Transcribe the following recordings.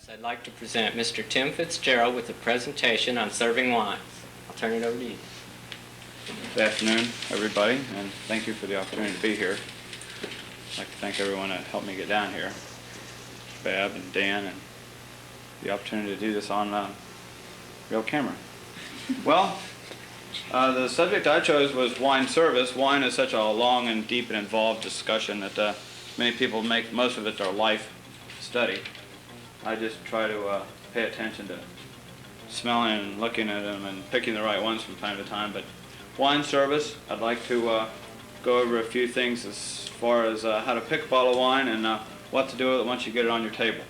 I'd like to present Mr. Tim Fitzgerald with a presentation on serving wine. I'll turn it over to you. Good afternoon, everybody, and thank you for the opportunity to be here. I'd like to thank everyone that helped me get down here, Bab and Dan, and the opportunity to do this on real camera. Well, the subject I chose was wine service. Wine is such a long and deep and involved discussion that many people make most of it their life study. I just try to pay attention to smelling and looking at them and picking the right ones from time to time. But wine service, I'd like to go over a few things as far as how to pick a bottle of wine and what to do with it once you get it on your table.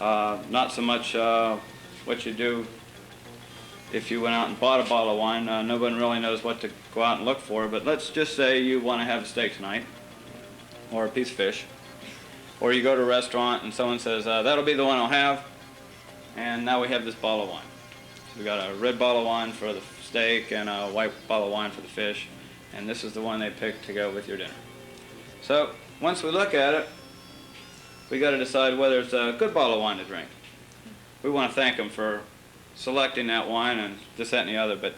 Not so much what you do if you went out and bought a bottle of wine. No one really knows what to go out and look for, but let's just say you want to have a steak tonight, or a piece of fish, or you go to a restaurant and someone says, that'll be the one I'll have, and now we have this bottle of wine. So we got a red bottle of wine for the steak and a white bottle of wine for the fish, and this is the one they picked to go with your dinner. So once we look at it, we got to decide whether it's a good bottle of wine to drink. We want to thank them for selecting that wine and this, that, and the other, but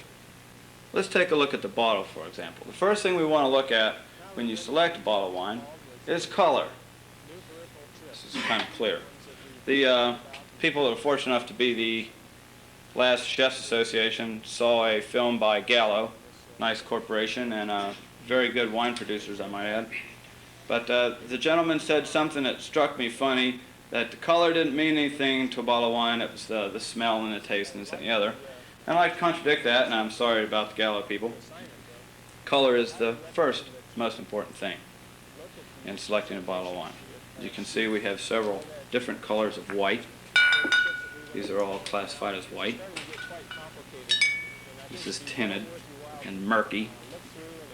let's take a look at the bottle, for example. The first thing we want to look at when you select a bottle of wine is color. This is kind of clear. The people that are fortunate enough to be the last Chefs Association saw a film by Gallo, nice corporation, and very good wine producers, I might add. But the gentleman said something that struck me funny, that the color didn't mean anything to a bottle of wine. It was the smell and the taste and this and the other. And I'd like to contradict that, and I'm sorry about the Gallo people. Color is the first most important thing in selecting a bottle of wine. You can see we have several different colors of white. These are all classified as white. This is tinted and murky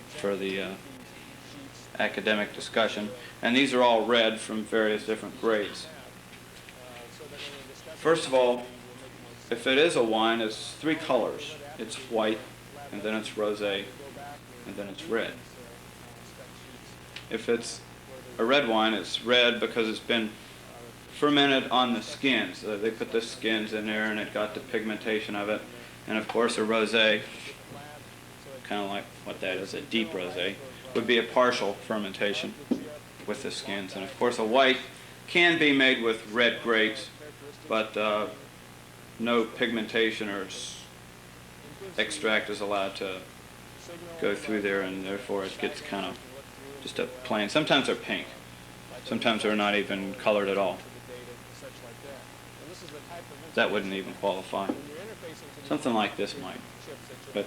for the academic discussion. And these are all red from various different grades. First of all, if it is a wine, it's three colors. It's white, and then it's rosé, and then it's red. If it's a red wine, it's red because it's been fermented on the skins. So they put the skins in there and it got the pigmentation of it. And of course a rosé, kind of like what that is, a deep rosé, would be a partial fermentation with the skins. And of course a white can be made with red grapes, but no pigmentation or extract is allowed to go through there, and therefore it gets kind of just a plain. Sometimes they're pink. Sometimes they're not even colored at all. That wouldn't even qualify. Something like this might. But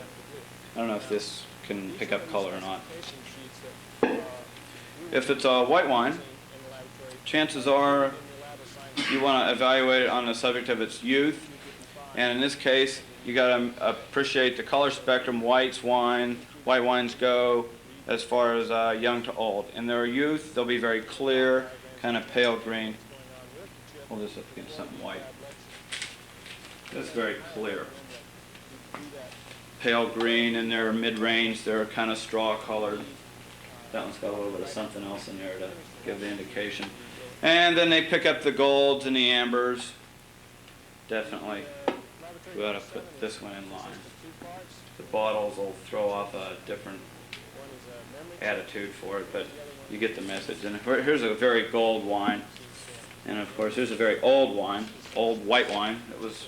I don't know if this can pick up color or not. If it's a white wine, chances are you want to evaluate it on the subject of its youth. And in this case, you got to appreciate the color spectrum. White wines go as far as young to old. In their youth, they'll be very clear, kind of pale green. Hold this up against something white. That's very clear. Pale green. In their mid-range, they're kind of straw colored. That one's got a little bit of something else in there to give the indication. And then they pick up the golds and the ambers. Definitely. We ought to put this one in line. The bottles will throw off a different attitude for it, but you get the message. And here's a very gold wine. And of course, here's a very old wine, old white wine. It was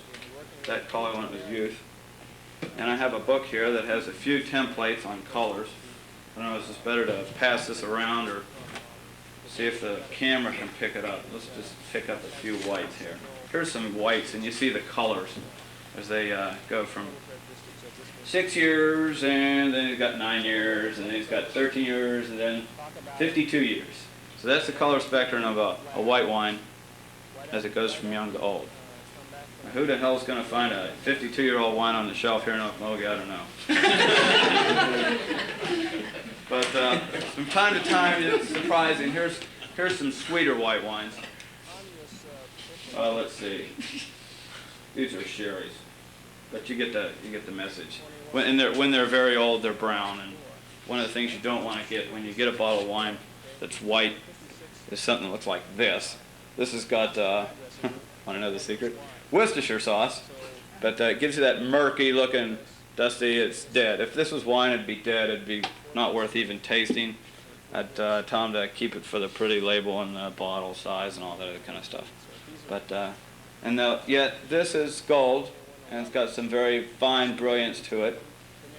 that color when it was youth. And I have a book here that has a few templates on colors. I don't know if it's better to pass this around or see if the camera can pick it up. Let's just pick up a few whites here. Here's some whites, and you see the colors as they go from 6 years, and then he's got 9 years, and then he's got 13 years, and then 52 years. So that's the color spectrum of a white wine as it goes from young to old. Now, who the hell's going to find a 52-year-old wine on the shelf here in Okmulgee? I don't know. But from time to time, it's surprising. Here's some sweeter white wines. Let's see. These are sherries, but you get the message. When they're very old, they're brown, and one of the things you don't want to get when you get a bottle of wine that's white is something that looks like this. This has got Want to know the secret? Worcestershire sauce. But it gives you that murky looking, dusty, it's dead. If this was wine, it'd be dead. It'd be not worth even tasting. I'd tell them to keep it for the pretty label and the bottle size and all that other kind of stuff. But, yet this is gold, and it's got some very fine brilliance to it.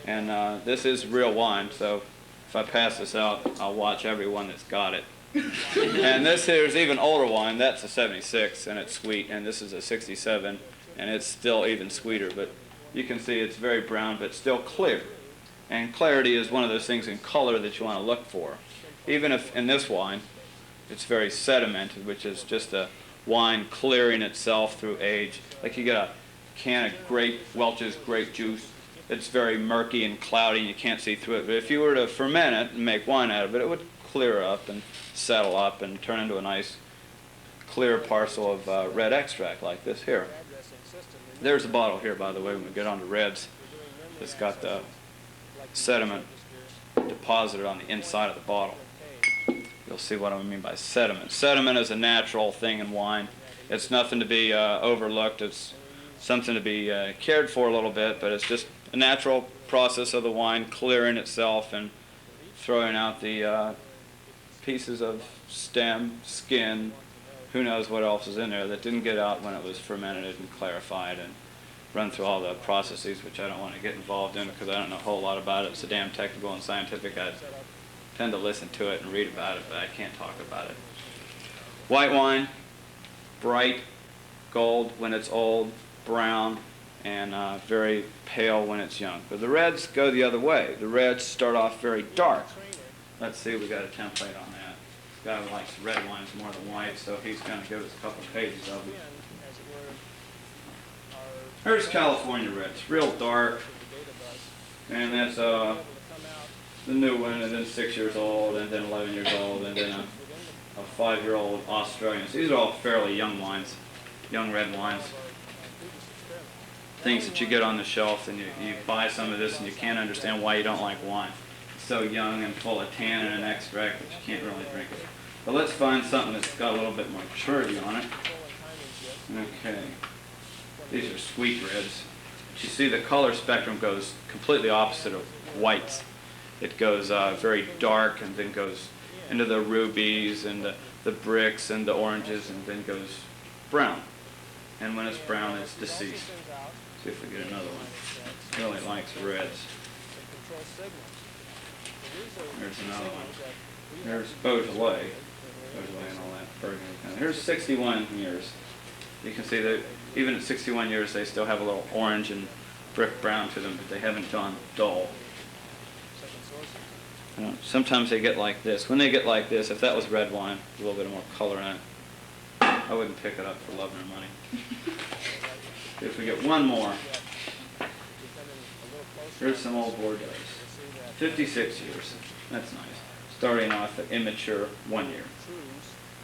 And this is real wine, so if I pass this out, I'll watch everyone that's got it. And this here's even older wine. That's a 76, and it's sweet. And this is a 67, and it's still even sweeter. But you can see it's very brown, but still clear. And clarity is one of those things in color that you want to look for. Even if in this wine, it's very sedimented, which is just a wine clearing itself through age. Like you get a can of Welch's grape juice. It's very murky and cloudy, and you can't see through it. But if you were to ferment it and make wine out of it, it would clear up and settle up and turn into a nice clear parcel of red extract like this here. There's a bottle here, by the way, when we get on to reds. It's got the sediment deposited on the inside of the bottle. You'll see what I mean by sediment. Sediment is a natural thing in wine. It's nothing to be overlooked. It's something to be cared for a little bit, but it's just a natural process of the wine clearing itself and throwing out the pieces of stem, skin, who knows what else is in there that didn't get out when it was fermented and clarified and run through all the processes, which I don't want to get involved in because I don't know a whole lot about it. It's so damn technical and scientific. I tend to listen to it and read about it, but I can't talk about it. White wine, bright gold when it's old, brown, and very pale when it's young. But the reds go the other way. The reds start off very dark. Let's see, we got a template on that. This guy likes red wines more than white, so he's going to give us a couple pages of it. Here's California reds, real dark, and that's the new one, and then 6 years old, and then 11 years old, and then a 5-year-old Australian. So these are all fairly young wines, young red wines. Things that you get on the shelf, and you buy some of this, and you can't understand why you don't like wine. It's so young and full of tannin and extract that you can't really drink it. But let's find something that's got a little bit more maturity on it. Okay. These are sweet reds. But you see the color spectrum goes completely opposite of whites. It goes very dark and then goes into the rubies and the bricks and the oranges and then goes brown. And when it's brown, it's deceased. See if we get another one. Really likes reds. There's another one. There's Beaujolais. Beaujolais and all that burgundy. Here's 61 years. You can see that even at 61 years, they still have a little orange and brick brown to them, but they haven't gone dull. Sometimes they get like this. When they get like this, if that was red wine, a little bit more color in it, I wouldn't pick it up for love nor money. If we get one more, here's some old Bordeaux. 56 years. That's nice. Starting off at immature 1 year.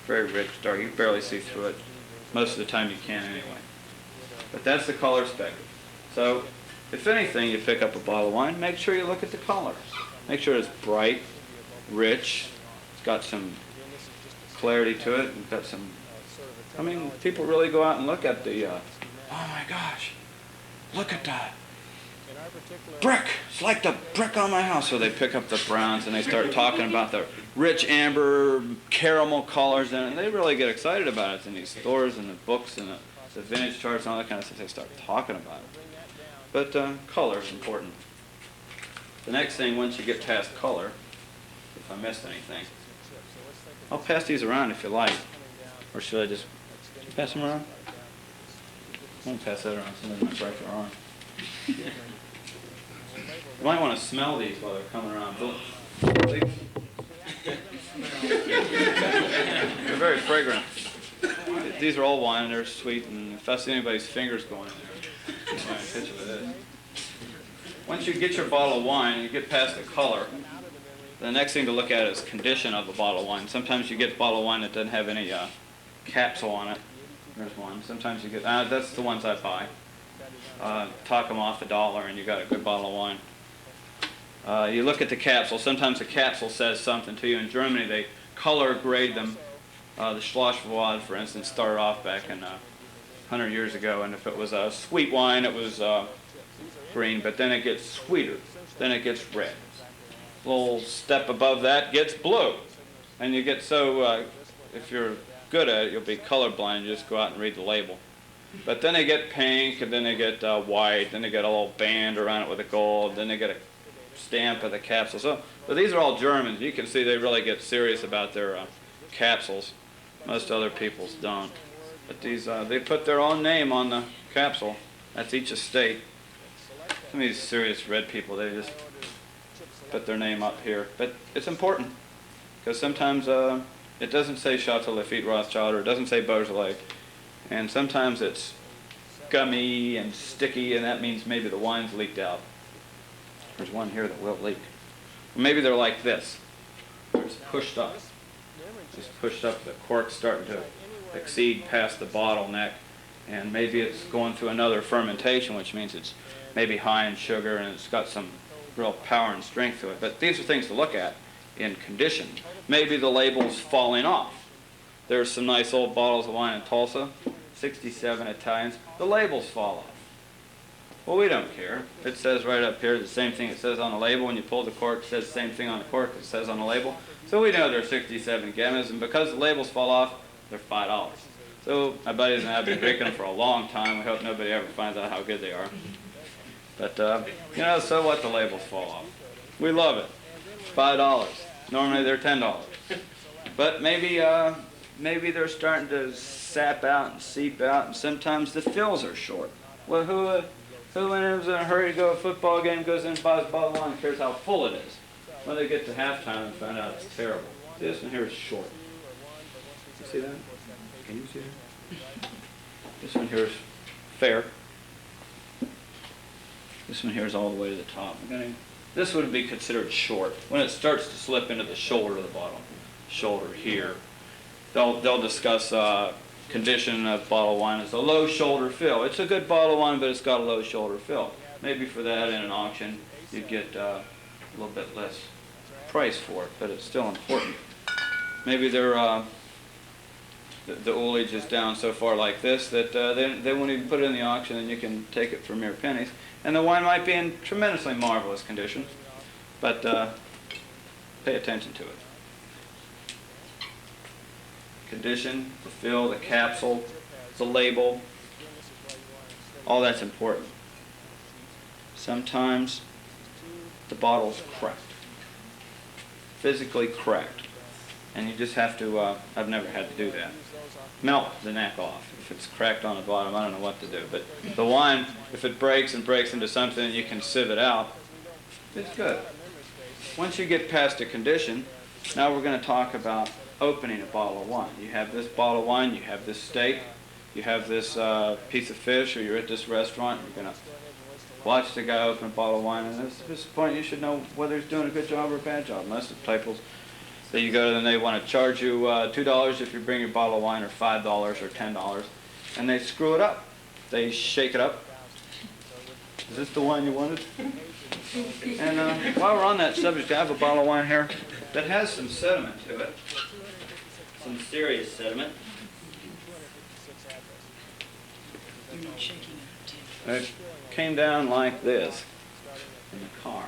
Very rich, dark. You can barely see through it. Most of the time you can anyway. But that's the color spectrum. So, if anything, you pick up a bottle of wine, make sure you look at the color. Make sure it's bright, rich, it's got some clarity to it, it's got some, I mean, people really go out and look at the, oh my gosh, look at that. Brick! It's like the brick on my house. So they pick up the browns and they start talking about the rich amber caramel colors and they really get excited about it in these stores and the books and the vintage charts and all that kind of stuff. They start talking about it. But color is important. The next thing, once you get past color, if I missed anything, I'll pass these around if you like. Or should I just pass them around? I won't pass that around. Somebody might break their arm. You might want to smell these while they're coming around. They're very fragrant. These are all wine and they're sweet, and if I see anybody's fingers going in there, I'll find a picture of this. Once you get your bottle of wine and you get past the color, the next thing to look at is condition of the bottle of wine. Sometimes you get a bottle of wine that doesn't have any capsule on it. There's one. Sometimes you get, that's the ones I buy. Talk them off $1 and you got a good bottle of wine. You look at the capsule. Sometimes the capsule says something to you. In Germany, they color grade them. The Schloss Vaude, for instance, started off back in 100 years ago, and if it was a sweet wine, it was green, but then it gets sweeter, then it gets red. A little step above that gets blue, and you get so, if you're good at it, you'll be colorblind, you just go out and read the label. But then they get pink, and then they get white, then they get a little band around it with a gold, then they get a stamp of the capsule. So these are all Germans. You can see they really get serious about their capsules. Most other people's don't. But these, they put their own name on the capsule. That's each estate. Some of these serious red people, they just put their name up here. But it's important, because sometimes it doesn't say Chateau Lafite Rothschild, or it doesn't say Beaujolais. And sometimes it's gummy and sticky, and that means maybe the wine's leaked out. There's one here that will leak. Or maybe they're like this. It's pushed up. Just pushed up, the cork's starting to exceed past the bottleneck, and maybe it's going through another fermentation, which means it's maybe high in sugar and it's got some real power and strength to it. But these are things to look at in condition. Maybe the label's falling off. There's some nice old bottles of wine in Tulsa, 67 Italians. The labels fall off. Well, we don't care. It says right up here the same thing it says on the label. When you pull the cork, it says the same thing on the cork it says on the label. So we know they're 67 gammas, and because the labels fall off, they're $5. So my buddies and I have been drinking them for a long time. We hope nobody ever finds out how good they are. But, you know, so what, the labels fall off. We love it. $5. Normally they're $10. But maybe they're starting to sap out and seep out, and sometimes the fills are short. Well, who when is in a hurry to go to a football game goes in and buys a bottle of wine and cares how full it is? When they get to halftime and find out it's terrible. See, this one here is short. You see that? Can you see that? This one here is fair. This one here is all the way to the top. This would be considered short. When it starts to slip into the shoulder of the bottle, shoulder here, they'll discuss condition of bottle of wine as a low shoulder fill. It's a good bottle of wine, but it's got a low shoulder fill. Maybe for that in an auction, you'd get a little bit less price for it, but it's still important. Maybe they're the ullage is down so far like this that they won't even put it in the auction, and you can take it for mere pennies. And the wine might be in tremendously marvelous condition, but pay attention to it. Condition, the fill, the capsule, the label, all that's important. Sometimes the bottle's cracked, physically cracked, and you just have to, I've never had to do that, melt the neck off. If it's cracked on the bottom, I don't know what to do, but the wine, if it breaks and breaks into something and you can sieve it out, it's good. Once you get past a condition, now we're going to talk about opening a bottle of wine. You have this bottle of wine, you have this steak, you have this piece of fish, or you're at this restaurant, you're going to watch the guy open a bottle of wine, and at this point you should know whether he's doing a good job or a bad job. Most of the people that you go to, and they want to charge you $2 if you bring your bottle of wine, or $5 or $10, and they screw it up. They shake it up. Is this the wine you wanted? And while we're on that subject, I have a bottle of wine here that has some sediment to it. Some serious sediment. It came down like this in the car.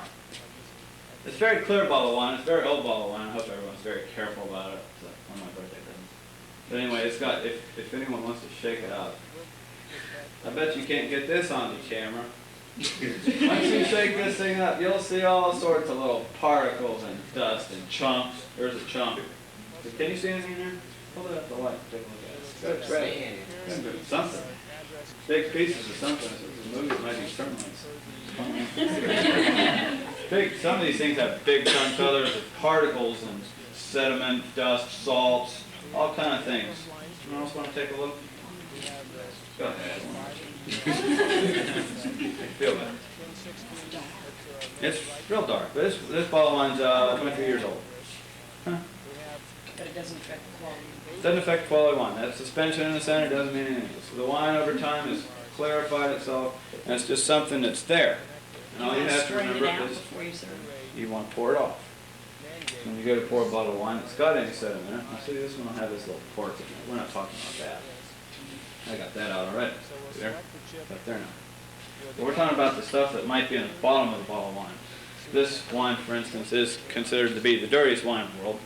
It's a very clear bottle of wine. It's a very old bottle of wine. I hope everyone's very careful about it. It's on my birthday present. But anyway, it's got, if anyone wants to shake it up, I bet you can't get this on the camera. Once you shake this thing up, you'll see all sorts of little particles and dust and chunks. There's a chunk. Can you see anything there? Hold it up the light. Take a look at it. Good, great. Good. Something. Big pieces of something. If it's moved, it might be termites. Big. Some of these things have big chunks. Others are particles and sediment, dust, salts, all kind of things. Anyone else want to take a look? Go ahead. Feel that. It's real dark, but this bottle of wine's 23 years old. Huh? But it doesn't affect the quality. It doesn't affect the quality of wine. That suspension in the center doesn't mean anything. So the wine over time has clarified itself, and it's just something that's there. And all you have to remember is you want to pour it off. When you go to pour a bottle of wine that's got any sediment in it, see this one will have this little cork in it. We're not talking about that. I got that out already. See there? Up there now. But we're talking about the stuff that might be in the bottom of the bottle of wine. This wine, for instance, is considered to be the dirtiest wine in the world.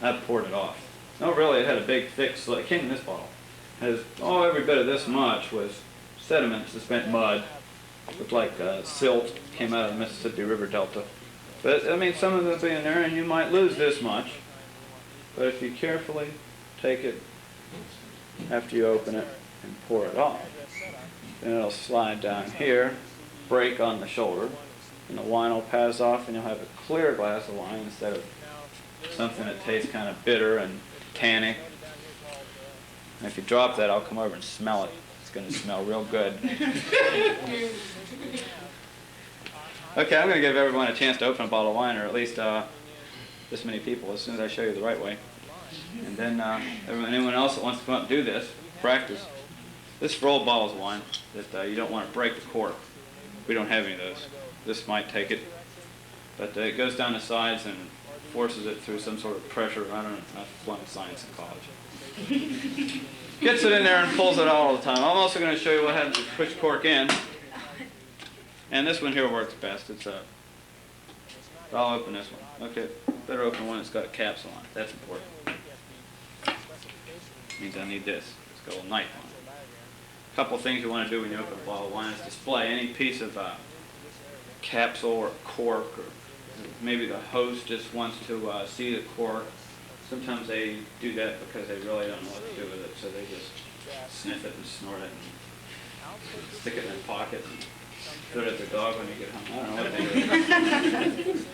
I poured it off. No, really, it had a big, thick slit. It came in this bottle. It has, every bit of this much was sediment, suspended mud, looked like silt, came out of the Mississippi River Delta. But, I mean, some of it will be in there, and you might lose this much. But if you carefully take it after you open it and pour it off, then it'll slide down here, break on the shoulder, and the wine will pass off, and you'll have a clear glass of wine instead of something that tastes kind of bitter and tannic. And if you drop that, I'll come over and smell it. It's going to smell real good. Okay, I'm going to give everyone a chance to open a bottle of wine, or at least this many people, as soon as I show you the right way. And then anyone else that wants to come up and do this, practice. This is for old bottles of wine that you don't want to break the cork. We don't have any of those. This might take it, but it goes down the sides and forces it through some sort of pressure. I don't know. I flunked science in college. Gets it in there and pulls it out all the time. I'm also going to show you what happens if you push cork in. And this one here works best. I'll open this one. Okay, better open one that's got a capsule on it. That's important. Means I need this. It's got a little knife on it. A couple things you want to do when you open a bottle of wine is display any piece of capsule or cork, or maybe the host just wants to see the cork. Sometimes they do that because they really don't know what to do with it, so they just sniff it and snort it and stick it in their pocket and throw it at their dog when they get home. I don't know what they do.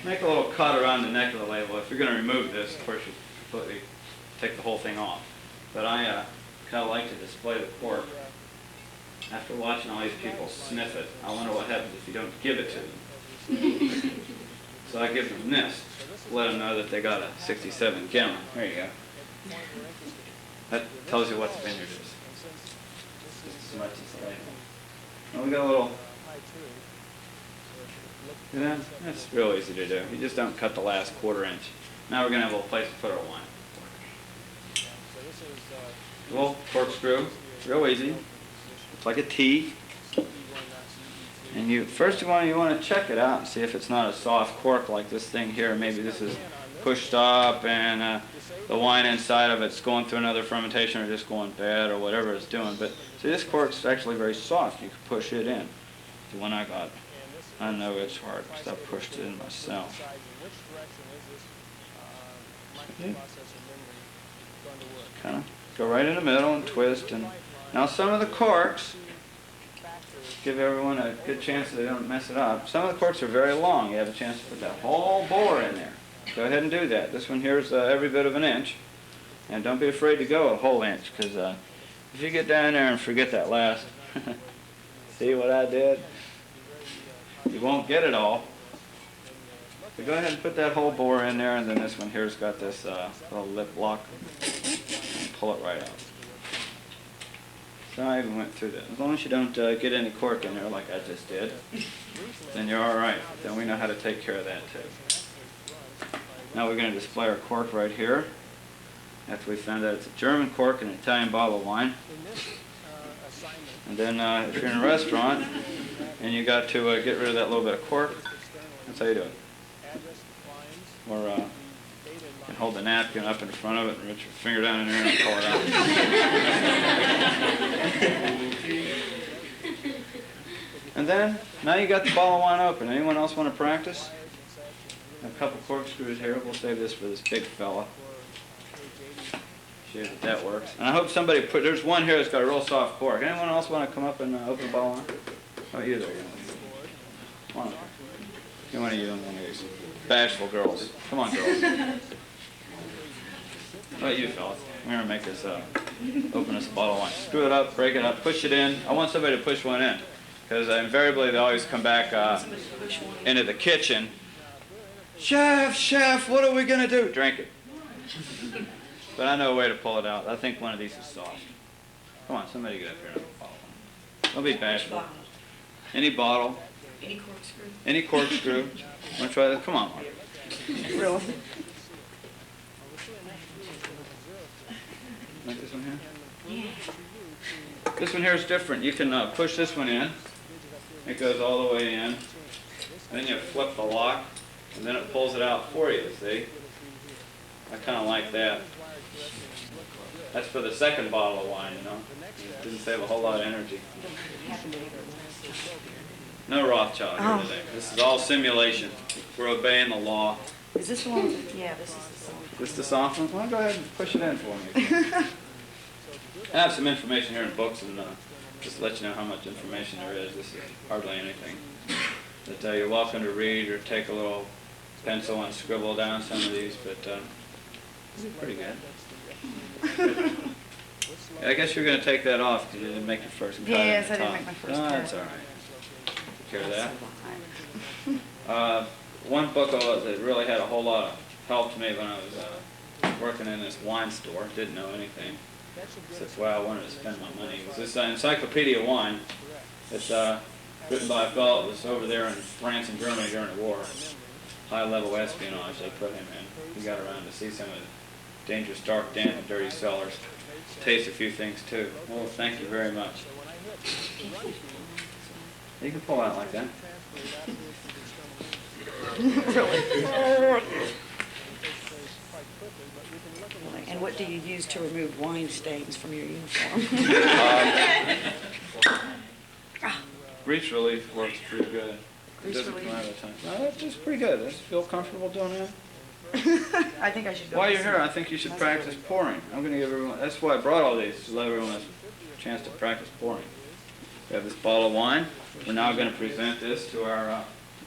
Make a little cut around the neck of the label. If you're going to remove this, of course you completely take the whole thing off. But I kind of like to display the cork. After watching all these people sniff it, I wonder what happens if you don't give it to them. So I give them this, let them know that they got a 67 gallon. There you go. That tells you what the vineyard is. Just as much as the label. Well, we got a little. Yeah, that's real easy to do. You just don't cut the last quarter inch. Now we're going to have a little place to put our wine. A little corkscrew, real easy. It's like a T. And first you want to check it out and see if it's not a soft cork like this thing here. Maybe this is pushed up and the wine inside of it's going through another fermentation or just going bad or whatever it's doing. But see, this cork's actually very soft. You can push it in. The one I got, I know it's hard because I pushed it in myself. Kind of go right in the middle and twist. And now some of the corks, give everyone a good chance that they don't mess it up. Some of the corks are very long. You have a chance to put that whole bore in there. Go ahead and do that. This one here is every bit of an inch. And don't be afraid to go a whole inch, because if you get down there and forget that last, see what I did? You won't get it all. So go ahead and put that whole bore in there, and then this one here's got this little lip lock. And pull it right out. So I even went through that. As long as you don't get any cork in there like I just did, then you're all right. Then we know how to take care of that too. Now we're going to display our cork right here. After we found out it's a German cork and an Italian bottle of wine. And then if you're in a restaurant and you got to get rid of that little bit of cork, that's how you do it. Or you can hold the napkin up in front of it and reach your finger down in there and pull it out. And then, now you got the bottle of wine open. Anyone else want to practice? A couple corkscrews here. We'll save this for this big fella. Show you that works. And I hope somebody there's one here that's got a real soft cork. Anyone else want to come up and open a bottle of wine? How about you there? Come on. You want to use one of these bashful girls. Come on, girls. How about you, fellas? We're going to make this open this bottle of wine. Screw it up, break it up, push it in. I want somebody to push one in, because invariably they always come back into the kitchen. Chef, what are we going to do? Drink it. But I know a way to pull it out. I think one of these is soft. Come on, somebody get up here and open a bottle of wine. Don't be bashful. Any bottle. Any corkscrew? Any corkscrew. Want to try that? Come on, Mark. Really? Like this one here? This one here is different. You can push this one in. It goes all the way in. Then you flip the lock, and then it pulls it out for you, see? I kind of like that. That's for the second bottle of wine, you know. Didn't save a whole lot of energy. No Rothschild here today. This is all simulation. We're obeying the law. Is this the one? Yeah, this is the song. This the soft one? Well, go ahead and push it in for me. I have some information here in books, and just to let you know how much information there is. This is hardly anything. But you're welcome to read or take a little pencil and scribble down some of these, but this is pretty good. I guess you're going to take that off because you didn't make your first cut. Yes, I didn't make my first cut. That's all right. Take care of that. One book that really had a whole lot of help to me when I was working in this wine store, didn't know anything. That's why I wanted to spend my money. It was this Encyclopedia of Wine. It's written by a fellow that was over there in France and Germany during the war. High-level espionage they put him in. He got around to see some of the dangerous, dark, damp, and dirty cellars. Taste a few things too. Well, thank you very much. You can pull out like that. And what do you use to remove wine stains from your uniform? Grease relief works pretty good. It Grease doesn't relief? come out of time. No, that's just pretty good. Does it feel comfortable doing that? I think I should go. While you're here, I think you should practice pouring. I'm going to give everyone, that's why I brought all these, to let everyone have a chance to practice pouring. We have this bottle of wine. We're now going to present this to our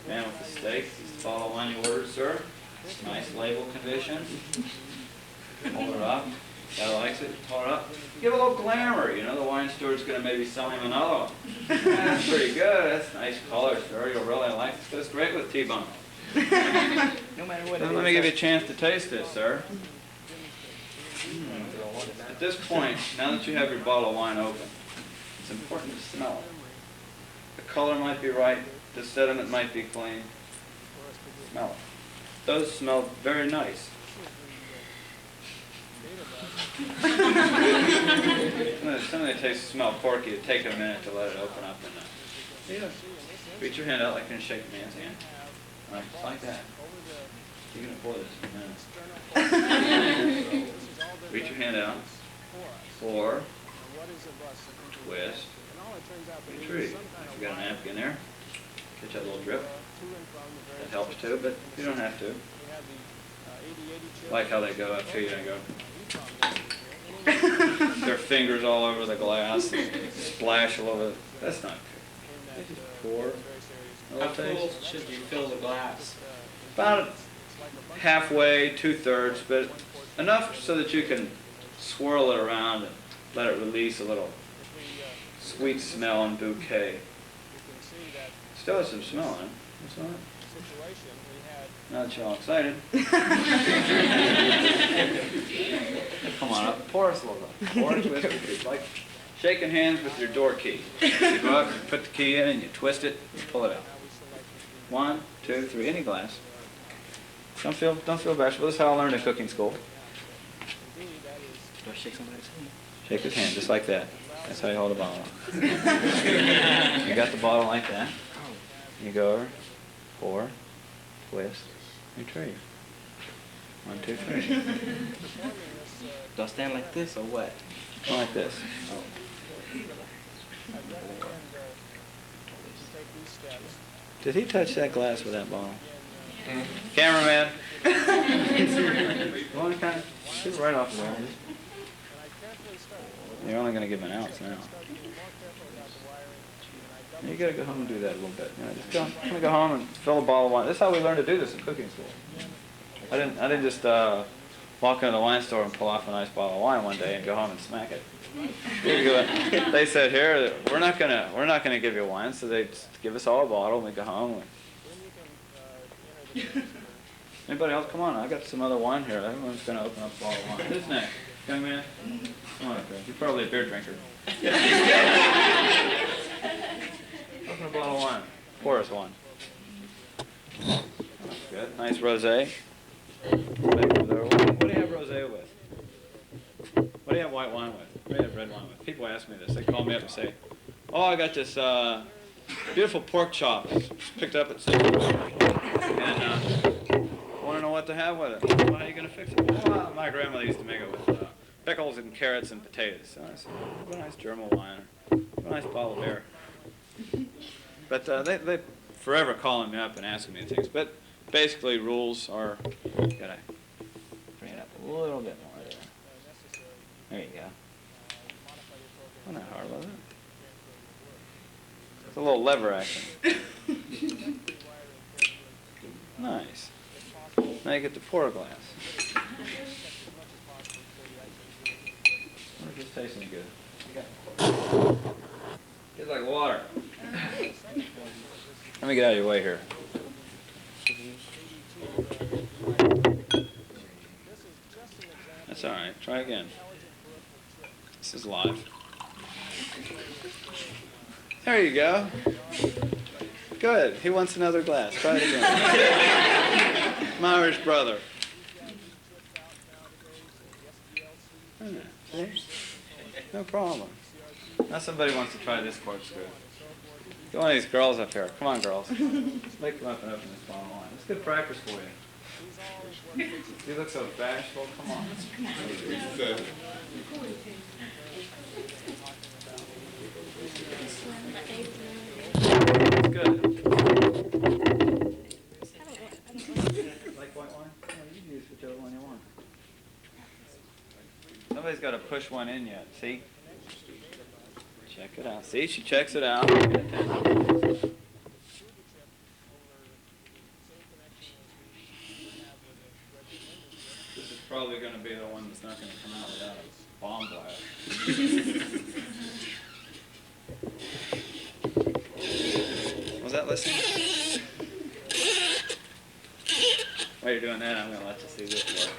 man with the steaks. This is the bottle of wine you ordered, sir. Nice label condition. Hold it up. Guy likes it. Hold it up. Give it a little glamour. You know, the wine steward's going to maybe sell him another one. That's pretty good. That's nice color, sir. You'll really like it. Goes great with T-bone. No matter what it is. Let me give you a chance to taste this, sir. At this point, now that you have your bottle of wine open, it's important to smell it. The color might be right. The sediment might be clean. Smell it. Those smell very nice. Some of the tastes smell porky. It'd take a minute to let it open up. And reach your hand out like you're going to shake a man's hand. All right, just like that. You're going to pour this in a minute. Reach your hand out. Pour. Twist. Retrieve. If you got a napkin there, catch that little drip. That helps too, but you don't have to. I like how they go up to you and go. Their fingers all over the glass, and splash all over. That's not good. They just pour. How full should you fill the glass? About halfway, 2/3, but enough so that you can swirl it around and let it release a little sweet smell and bouquet. Still has some smell in it. That's all right. Now that you're all excited. Come on up. Pour us a little bit. Pour it, twist it. It's like shaking hands with your door key. You go up, you put the key in, and you twist it, you pull it out. 1, 2, 3, any glass. Don't feel bashful. This is how I learned in cooking school. Do I shake somebody's hand? Shake his hand, just like that. That's how you hold a bottle. You got the bottle like that. You go over, pour, twist, retrieve. 1, 2, 3. Do I stand like this or what? Like this. Did he touch that glass with that bottle? Cameraman. Go on, kind of shoot right off the wall. You're only going to give him an ounce now. You got to go home and do that a little bit. You know, just go home and fill a bottle of wine. This is how we learned to do this in cooking school. I didn't just walk into the wine store and pull off a nice bottle of wine one day and go home and smack it. They said, here, we're not gonna give you wine, so they just give us all a bottle and we go home. Anybody else? Come on, I got some other wine here. Everyone's gonna open up a bottle of wine. Who's next? Young man? Come on up here. You're probably a beer drinker. Open a bottle of wine. Pour us one. That's good. Nice rosé. What do you have rosé with? What do What do you have white wine with? What do you have red wine with? People ask me this. They call me up and say, oh, I got this beautiful pork chop. Picked up at Sam's. And I want to know what to have with it. How are you going to fix it? Well, my grandmother used to make it with pickles and carrots and potatoes. So I said, have a nice German wine. Have a nice bottle of beer. But they forever calling me up and asking me things. But basically, rules are, gotta bring it up a little bit more there. There you go. Wasn't that hard, was it? It's a little lever action. Nice. Now you get the pour glass. I wonder if this tastes any good. Tastes like water. Let me get out of your way here. That's all right. Try again. This is live. There you go. Good. He wants another glass. Try it again. My Irish brother. See? No problem. Now somebody wants to try this corkscrew. Get one of these girls up here. Come on, girls. Let's make them up and open this bottle of wine. It's good practice for you. You look so bashful. Come on. Good. It's good. Like white wine? Oh, you can use whichever one you want. Somebody's got to push one in yet. See? Check it out. See, she checks it out. This is probably going to be the one that's not going to come out without a bomb blast. Was that listening? While you're doing that, I'm going to let you see this work.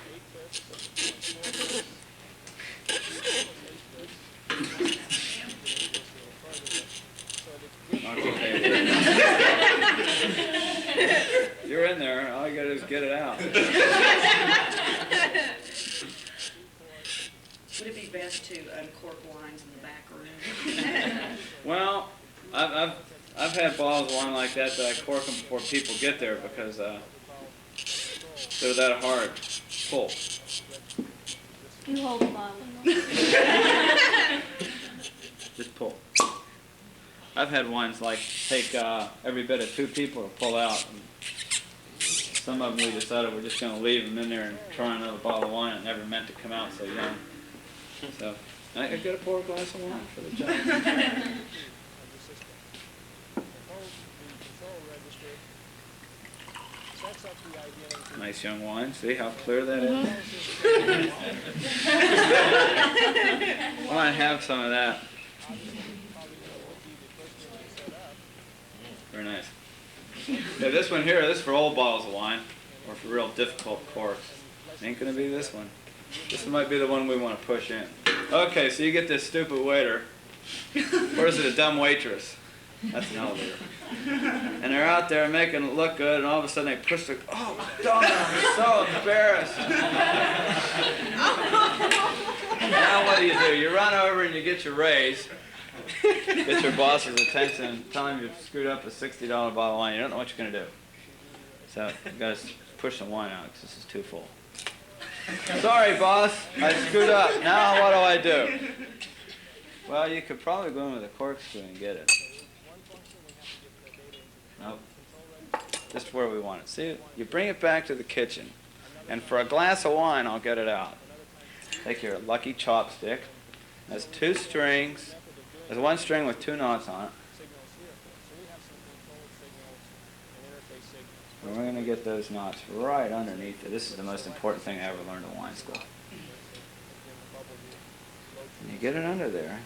You're in there. All you got to do is get it out. Would it be best to uncork wines in the back room? Well, I've had bottles of wine like that I cork them before people get there because they're that hard to pull. You hold the bottle. Just pull. I've had wines like take every bit of 2 people to pull out. And some of them we decided we're just going to leave them in there and try another bottle of wine. It never meant to come out so young. So I got to pour a glass of wine for the job. Nice young wine. See how clear that is? Why not have some of that? Very nice. Yeah, this one here, this is for old bottles of wine, or for real difficult corks. Ain't gonna be this one. This one might be the one we want to push in. Okay, so you get this stupid waiter, or is it a dumb waitress? That's an elevator. And they're out there making it look good, and all of a sudden they push the, oh, darn, I'm so embarrassed. Now what do? You run over and you get your raise, get your boss's attention, and tell him you've screwed up a $60 bottle of wine. You don't know what you're going to do. So you got to push some wine out because this is too full. Sorry, boss, I screwed up. Now what do I do? Well, you could probably go in with a corkscrew and get it. Nope. Just where we want it. See, you bring it back to the kitchen, and for a glass of wine, I'll get it out. Take your lucky chopstick. There's 2 strings. There's 1 string with 2 knots on it. And we're going to get those knots right underneath it. This is the most important thing I ever learned in wine school. And you get it under there.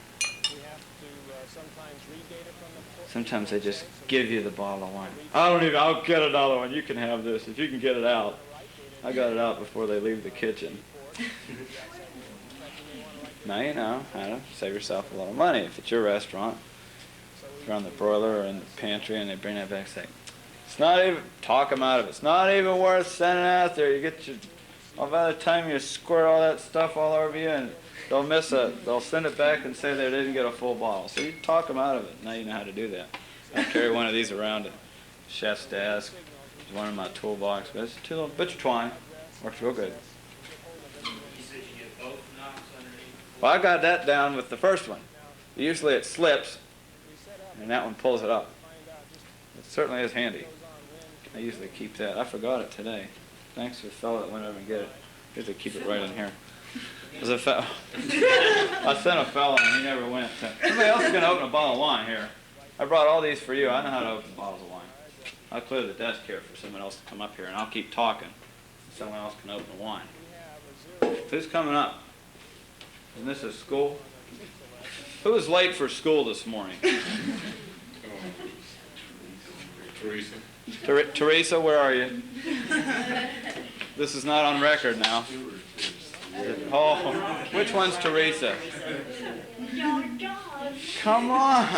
Sometimes they just give you the bottle of wine. I'll get another one. You can have this if you can get it out. I got it out before they leave the kitchen. Now you know how to save yourself a little money. If it's your restaurant, if you're on the broiler or in the pantry and they bring that back, say, it's not even, talk them out of it. It's not even worth sending out there. You get your, by the time you squirt all that stuff all over you and they'll send it back and say they didn't get a full bottle. So you talk them out of it. Now you know how to do that. I carry one of these around at chef's desk. There's one in my toolbox. But it's two little bits of twine. Works real good. Well, I got that down with the first one. Usually it slips, and that one pulls it up. It certainly is handy. I usually keep that. I forgot it today. Thanks to the fellow that went over and get it. Usually keep it right in here. I sent a fellow and he never went. Somebody else is going to open a bottle of wine here. I brought all these for you. I know how to open bottles of wine. I'll clear the desk here for someone else to come up here, and I'll keep talking. Someone else can open the wine. Who's coming up? And this is school? Who was late for school this morning? Teresa. Teresa, where are you? This is not on record now. Oh, which one's Teresa? Come on.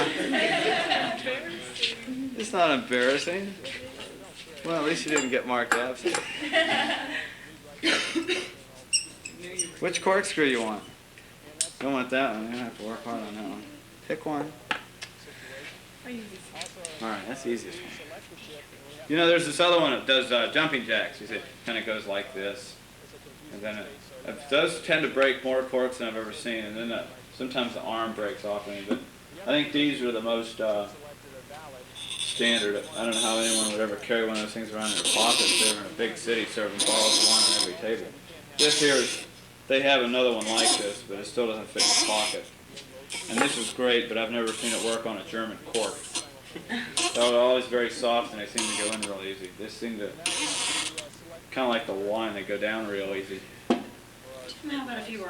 It's not embarrassing. Well, at least you didn't get marked absent. Which corkscrew you want? Don't want that one. You're going to have to work hard on that one. Pick one. All right, that's the easiest one. You know, there's this other one that does jumping jacks. You see, it kind of goes like this. And then it does tend to break more corks than I've ever seen. And then sometimes the arm breaks off me. But I think these are the most standard. I don't know how anyone would ever carry one of those things around in their pockets. They were in a big city serving bottles of wine on every table. This here is, they have another one like this, but it still doesn't fit in the pocket. And this is great, but I've never seen it work on a German cork. They're always very soft and they seem to go in real easy. This seem to, kind of like the wine, they go down real easy. How about if you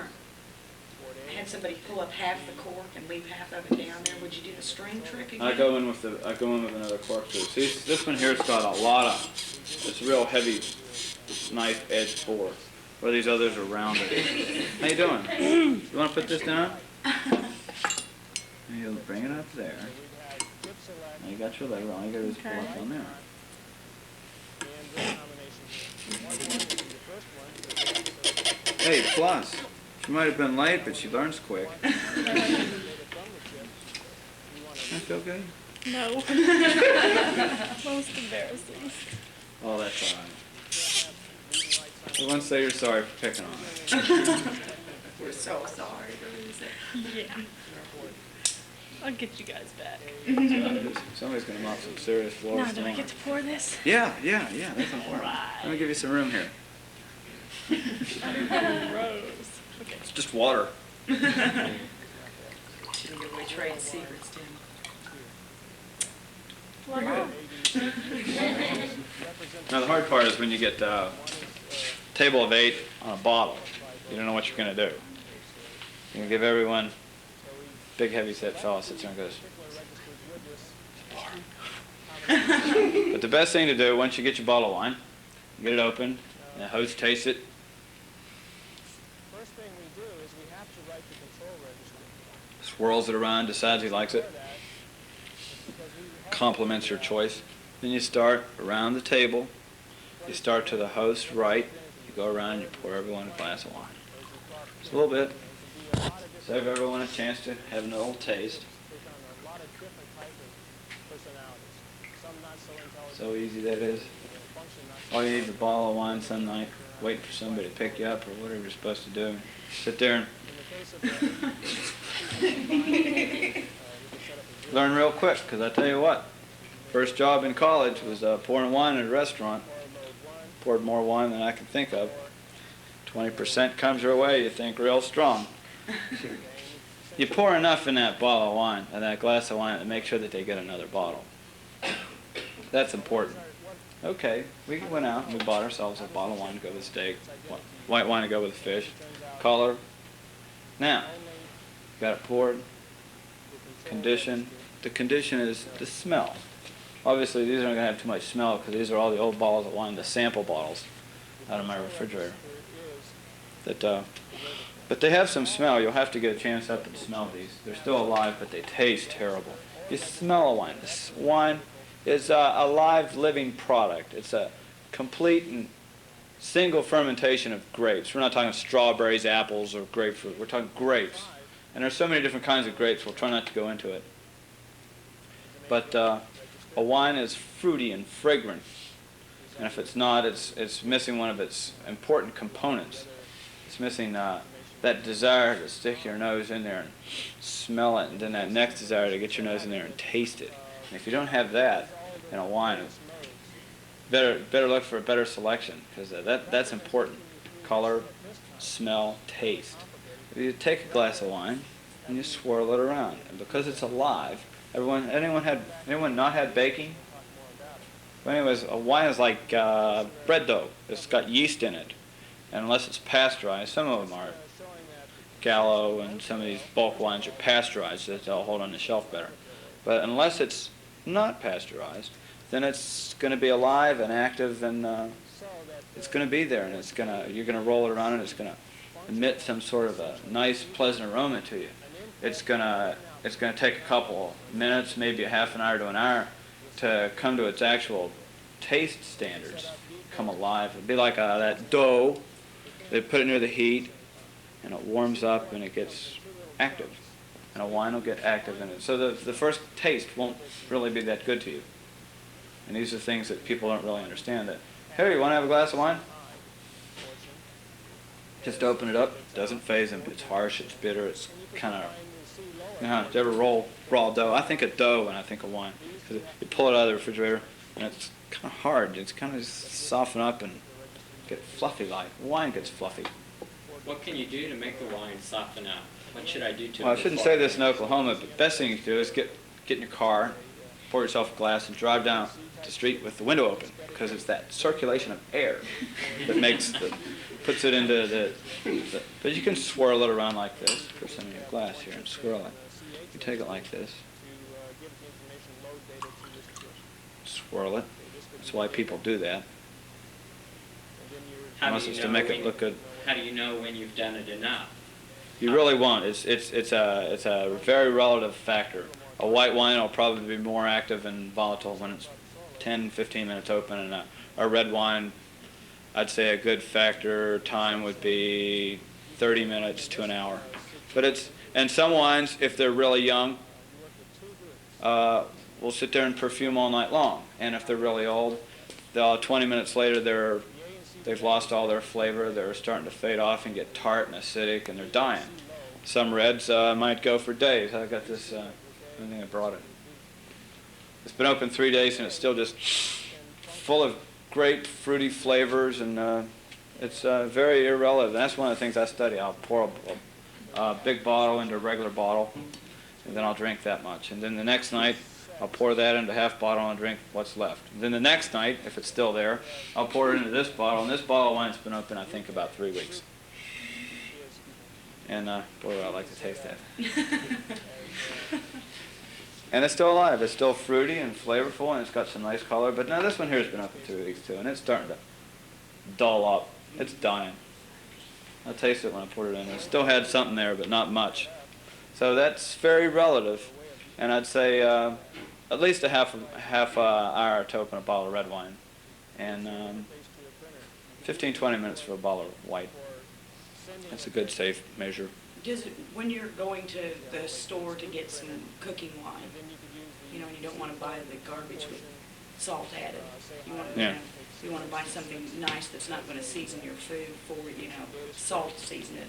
had somebody pull up half the cork and leave half of it down there? Would you do the string trick again? I go in with another cork too. See, this one here's got a lot of, it's real heavy knife edge bore, where these others are rounded. How you doing? You want to put this down? And you'll bring it up there. Now you got your lever, all you got to do is pull up on there. Hey, plus, she might have been late, but she learns quick. That feel good? No. Most embarrassing. Oh, that's all right. Everyone say you're sorry for picking on it. We're so sorry, Teresa. Yeah. I'll get you guys back. Somebody's going to mop some serious floors. Now, do I get to pour this? Yeah, that's important. Let me give you some room here. Gross. Okay. It's just water. Shouldn't give away trade secrets, Tim. Well, Now the hard part is when you get table of 8 on a bottle. You don't know what you're going to do. You can give everyone, big heavy set fella sits there and goes, but the best thing to do once you get your bottle of wine, you get it open, and the host tastes it. First thing we do is we have to write the control register. Swirls it around, decides he likes it, compliments your choice. Then you start around the table. You start to the host right. You go around and you pour everyone a glass of wine. Just a little bit. Save everyone a chance to have a little taste. So easy that is. All you need is a bottle of wine some night, waiting for somebody to pick you up or whatever you're supposed to do. Sit there and learn real quick, because I tell you what, first job in college was pouring wine in a restaurant. Poured more wine than I can think of. 20% comes your way, you think real strong. You pour enough in that bottle of wine, and that glass of wine, to make sure that they get another bottle. That's important. Okay, we went out and we bought ourselves a bottle of wine to go with steak, white wine to go with fish, color. Now, got it poured, condition. The condition is the smell. Obviously, these aren't going to have too much smell because these are all the old bottles of wine, the sample bottles out of my refrigerator. But they have some smell. You'll have to get a chance up and smell these. They're still alive, but they taste terrible. You smell a wine. This wine is a live, living product. It's a complete and single fermentation of grapes. We're not talking strawberries, apples, or grapefruit. We're talking grapes. And there's so many different kinds of grapes, we'll try not to go into it. But a wine is fruity and fragrant. And if it's not, it's missing one of its important components. It's missing that desire to stick your nose in there and smell it, and then that next desire to get your nose in there and taste it. And if you don't have that in a wine, better look for a better selection, because that's important. Color, smell, taste. If you take a glass of wine and you swirl it around, and because it's alive, anyone not had baking? But anyways, a wine is like bread dough. It's got yeast in it, and unless it's pasteurized, some of them are. Gallo and some of these bulk wines are pasteurized, so they'll hold on the shelf better. But unless it's not pasteurized, then it's going to be alive and active, and it's going to be there, and you're going to roll it around, and it's going to emit some sort of a nice, pleasant aroma to you. It's going to take a couple minutes, maybe a half an hour to an hour, to come to its actual taste standards, come alive. It'd be like that dough. They put it near the heat, and it warms up, and it gets active. And a wine will get active in it. So the first taste won't really be that good to you. And these are things that people don't really understand. That, hey, you want to have a glass of wine? Just open it up. Doesn't faze them. It's harsh. It's bitter. It's kind of, did you ever roll raw dough? I think of dough when I think of wine. Because you pull it out of the refrigerator, and it's kind of hard. It's kind of soften up and get fluffy like. Wine gets fluffy. What can you do to make the wine soften up? What should I do to it? Well, I shouldn't say this in Oklahoma, but the best thing you can do is get in your car, pour yourself a glass, and drive down the street with the window open, because it's that circulation of air that puts it into the. But you can swirl it around like this. Put some in your glass here and swirl it. You take it like this. Swirl it. That's why people do that. Unless it's to make it look good. How do you know when you've done it enough? You really won't. It's a very relative factor. A white wine will probably be more active and volatile when it's 10, 15 minutes open, and a red wine, I'd say a good factor time would be 30 minutes to an hour. And some wines, if they're really young, will sit there and perfume all night long. And if they're really old, 20 minutes later they've lost all their flavor. They're starting to fade off and get tart and acidic, and they're dying. Some reds might go for days. I got this. I think I brought it. It's been open 3 days, and it's still just full of great fruity flavors, and it's very irrelevant. That's one of the things I study. I'll pour a big bottle into a regular bottle, and then I'll drink that much. And then the next night, I'll pour that into half bottle and drink what's left. And then the next night, if it's still there, I'll pour it into this bottle. And this bottle of wine's been open, I think, about 3 weeks. And boy, I like to taste that. And it's still alive. It's still fruity and flavorful, and it's got some nice color. But now this one here has been open 3 weeks too, and it's starting to dull up. It's dying. I taste it when I pour it in. It still had something there, but not much. So that's very relative. And I'd say at least a half hour to open a bottle of red wine, and 15-20 minutes for a bottle of white. That's a good safe measure. When you're going to the store to get some cooking wine, and you don't want to buy the garbage with salt added. You want to buy something nice that's not going to season your food for, salt season it.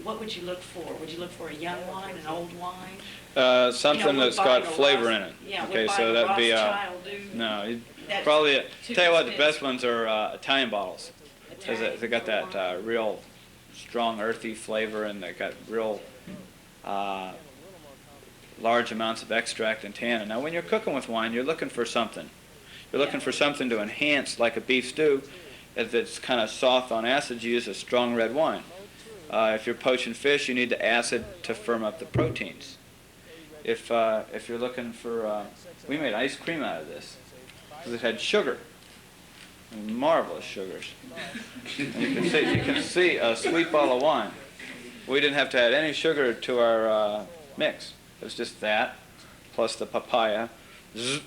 What would you look for? Would you look for a young wine, an old wine? Something that's got flavor in it. Yeah, okay, so that'd be probably. Tell you what, the best ones are Italian bottles. They got that real strong earthy flavor, and they got real large amounts of extract and tannin. Now, when you're cooking with wine, you're looking for something. You're looking for something to enhance, like a beef stew. If it's kind of soft on acid, you use a strong red wine. If you're poaching fish, you need the acid to firm up the proteins. If you're looking for, we made ice cream out of this because it had sugar, marvelous sugars. And you can see a sweet bottle of wine. We didn't have to add any sugar to our mix. It was just that plus the papaya.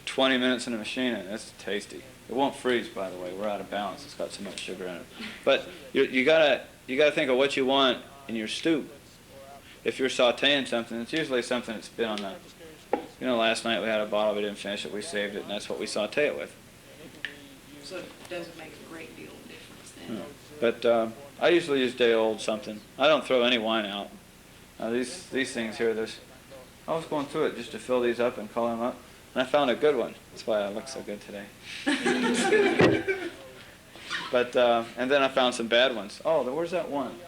20 minutes in the machine, and it's tasty. It won't freeze, by the way. We're out of balance. It's got so much sugar in it. But you gotta think of what you want in your stew. If you're sautéing something, it's usually something that's been on the. You know, last night we had a bottle, we didn't finish it, we saved it, and that's what we sauté it with. So it doesn't make a great deal of difference then. But I usually use day old something. I don't throw any wine out. These things here, I was going through it just to fill these up and color them up, and I found a good one. That's why I look so good today. But and then I found some bad ones. Oh, where's that one?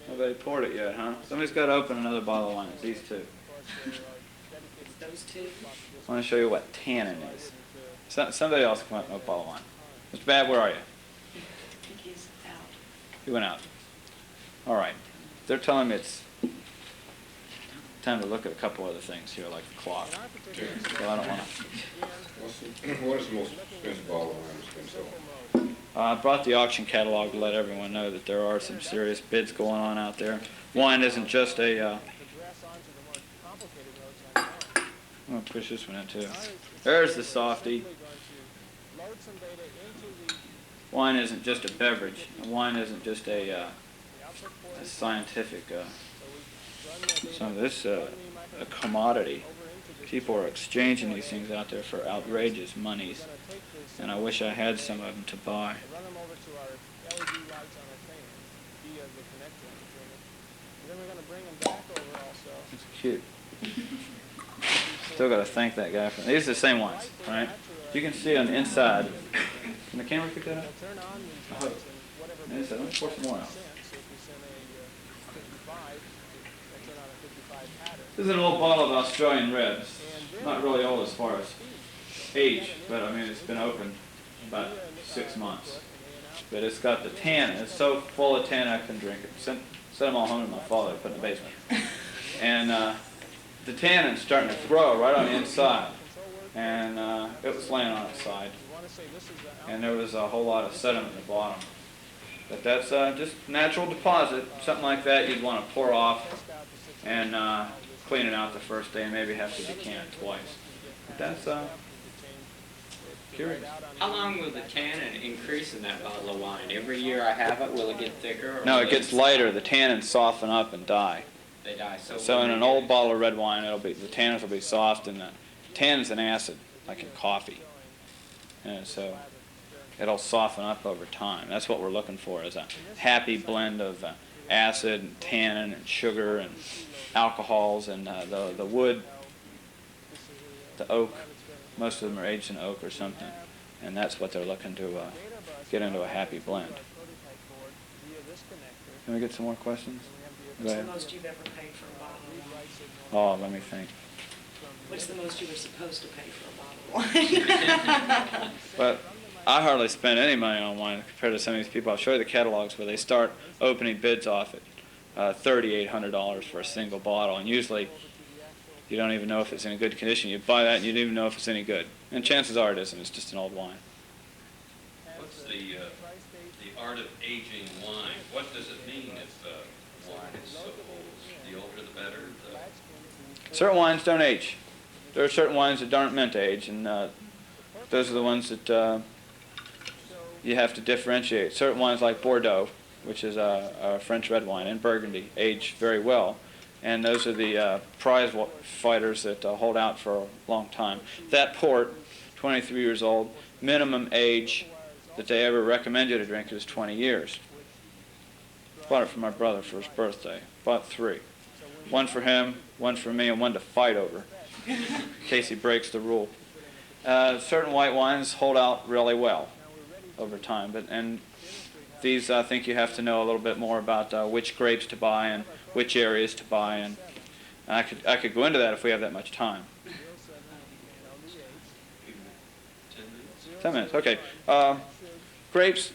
Nobody poured it yet, huh? Somebody's got to open another bottle of wine. It's these two. It's those two. I want to show you what tannin is. Somebody else come up with a bottle of wine. Mr. Babb, where are you? I think he's out. He went out. All right. They're telling me it's time to look at a couple other things here, like the clock. So I don't want to. What is the most expensive bottle of wine that's been sold? I brought the auction catalog to let everyone know that there are some serious bids going on out there. Wine isn't just a. I'm going to push this one in too. There's the softy. Wine isn't just a beverage. Wine isn't just a scientific. Some of this a commodity. People are exchanging these things out there for outrageous monies, and I wish I had some of them to buy. It's cute. Still got to thank that guy for. These are the same ones, right? You can see on the inside. Can the camera pick that up? Oh. Let me pour some more out. This is an old bottle of Australian Reds. Not really old as far as age, but I mean it's been open about 6 months. But it's got the tannin. It's so full of tannin I can drink it. Sent them all home to my father, put in the basement. And the tannin's starting to grow right on the inside. And it was laying on its side. And there was a whole lot of sediment at the bottom. But that's just natural deposit. Something like that you'd want to pour off and clean it out the first day and maybe have to decant it twice. But that's curious. How long will the tannin increase in that bottle of wine? Every year I have it, will it get thicker? Or No, will it gets lighter. The tannins soften up and die. They die. So in an old bottle of red wine, the tannins will be soft, and the tannin's an acid, like in coffee. And so it'll soften up over time. That's what we're looking for, is a happy blend of acid and tannin and sugar and alcohols and the wood, the oak. Most of them are aged in oak or something, and that's what they're looking to get into a happy blend. Can we get some more questions? Go What's the ahead. most you've ever paid for a bottle of wine? Oh, let me think. What's the most you were supposed to pay for a bottle of wine? But I hardly spend any money on wine compared to some of these people. I'll show you the catalogs where they start opening bids off at $3,800 for a single bottle, and usually you don't even know if it's in good condition. You buy that and you don't even know if it's any good. And chances are it isn't. It's just an old wine. What's the art of aging wine? What does it mean if wine is so old? The older the better? Certain wines don't age. There are certain wines that aren't meant to age, and those are the ones that you have to differentiate. Certain wines like Bordeaux, which is a French red wine, and Burgundy, age very well. And those are the prize fighters that hold out for a long time. That port, 23 years old, minimum age that they ever recommend you to drink is 20 years. Bought it for my brother for his birthday. Bought 3. One for him, one for me, and one to fight over, in case he breaks the rule. Certain white wines hold out really well over time, and these I think you have to know a little bit more about which grapes to buy and which areas to buy, and I could go into that if we have that much time. 10 minutes, okay. Grapes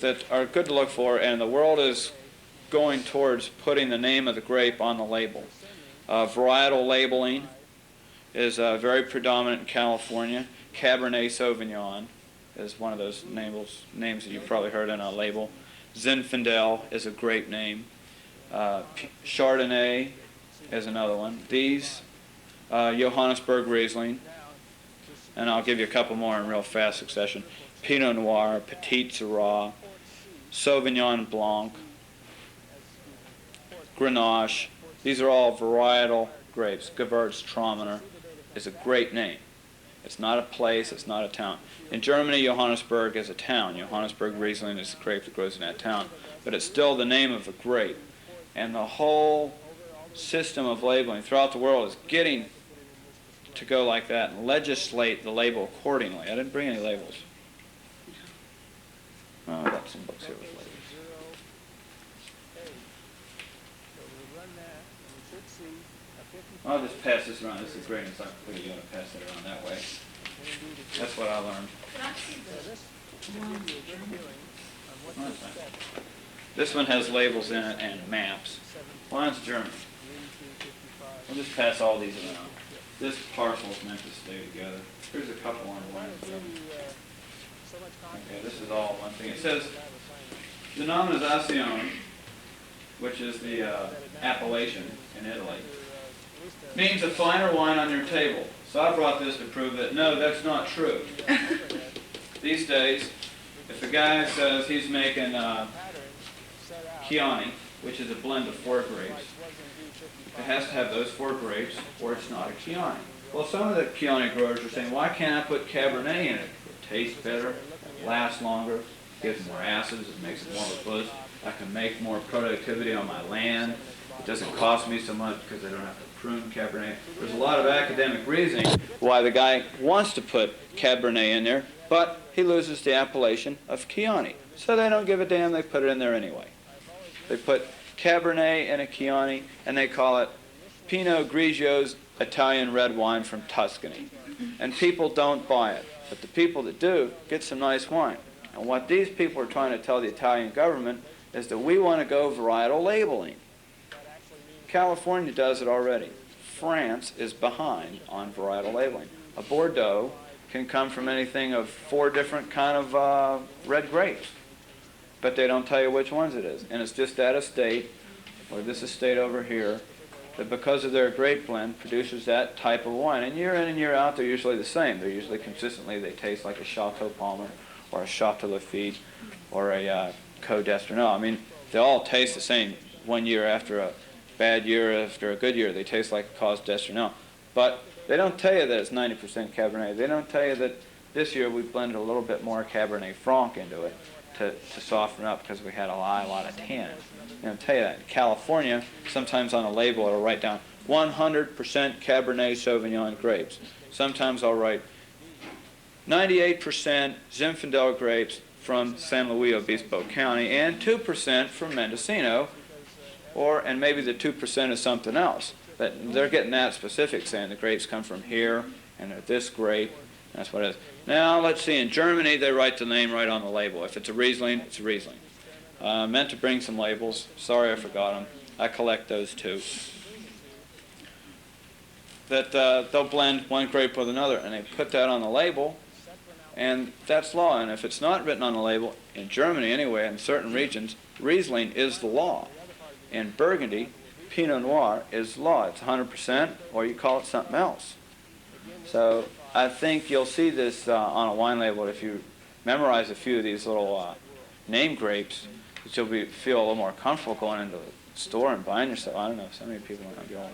that are good to look for, and the world is going towards putting the name of the grape on the label. Varietal labeling is very predominant in California. Cabernet Sauvignon is one of those names that you've probably heard in a label. Zinfandel is a grape name. Chardonnay is another one. These, Johannesburg Riesling, and I'll give you a couple more in real fast succession. Pinot Noir, Petit Syrah, Sauvignon Blanc, Grenache. These are all varietal grapes. Gewürztraminer is a great name. It's not a place, it's not a town. In Germany, Johannesburg is a town. Johannesburg Riesling is the grape that grows in that town. But it's still the name of a grape. And the whole system of labeling throughout the world is getting to go like that and legislate the label accordingly. I didn't bring any labels. Oh, I got some books here with labels. I'll just pass this around. This is great encyclopedia. You want to pass it around that way. That's what I learned. This one has labels in it and maps. Mine's German. We'll just pass all these around. This parcel is meant to stay together. Here's a couple on one. Okay, this is all one thing. It says denominazione, which is the appellation in Italy, means a finer wine on your table. So I brought this to prove that no, that's not true. These days, if a guy says he's making Chianti, which is a blend of 4 grapes, it has to have those 4 grapes or it's not a Chianti. Well, some of the Chianti growers are saying, why can't I put Cabernet in it? It tastes better, it lasts longer, it gives more acids, it makes it more robust. I can make more productivity on my land. It doesn't cost me so much because I don't have to prune Cabernet. There's a lot of academic reasoning why the guy wants to put Cabernet in there, but he loses the appellation of Chianti. So they don't give a damn, they put it in there anyway. They put Cabernet in a Chianti, and they call it Pinot Grigio's Italian red wine from Tuscany. And people don't buy it, but the people that do get some nice wine. And what these people are trying to tell the Italian government is that we want to go varietal labeling. California does it already. France is behind on varietal labeling. A Bordeaux can come from anything of 4 different kind of red grapes, but they don't tell you which ones it is. And it's just that estate, or this estate over here, that because of their grape blend produces that type of wine. And year in and year out, they're usually the same. They're usually consistently, they taste like a Chateau Palmer or a Chateau Lafite or a Côte d'Estrennel. I mean, they all taste the same one year after a bad year, after a good year. They taste like a Côte d'Estrennel. But they don't tell you that it's 90% Cabernet. They don't tell you that this year we blended a little bit more Cabernet Franc into it to soften up because we had a lot of tannin. They don't tell you that. In California, sometimes on a label it'll write down 100% Cabernet Sauvignon grapes. Sometimes I'll write 98% Zinfandel grapes from San Luis Obispo County and 2% from Mendocino, and maybe the 2% is something else. But they're getting that specific, saying the grapes come from here and they're this grape. That's what it is. Now, let's see. In Germany, they write the name right on the label. If it's a Riesling, it's a Riesling. I meant to bring some labels. Sorry I forgot them. I collect those too. That they'll blend one grape with another, and they put that on the label, and that's law. And if it's not written on the label, in Germany anyway, in certain regions, Riesling is the law. In Burgundy, Pinot Noir is law. It's 100%, or you call it something else. So I think you'll see this on a wine label if you memorize a few of these little name grapes, that you'll feel a little more comfortable going into the store and buying yourself. I don't know, so many people might be able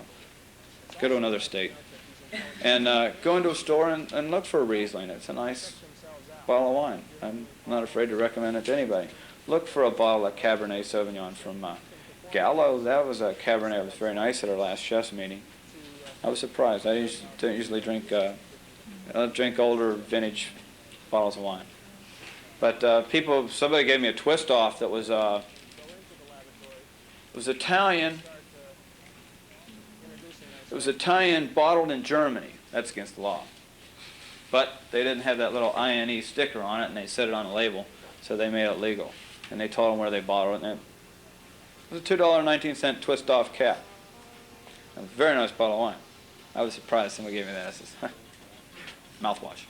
to go to another state. And go into a store and look for a Riesling. It's a nice bottle of wine. I'm not afraid to recommend it to anybody. Look for a bottle of Cabernet Sauvignon from Gallo. That was a Cabernet that was very nice at our last chef's meeting. I was surprised. I don't usually drink older vintage bottles of wine. But somebody gave me a twist off that was Italian. It was Italian bottled in Germany. That's against the law. But they didn't have that little INE sticker on it, and they set it on the label, so they made it legal. And they told them where they bottled it. And it was a $2.19 twist off cap. A very nice bottle of wine. I was surprised somebody gave me that. I said, mouthwash.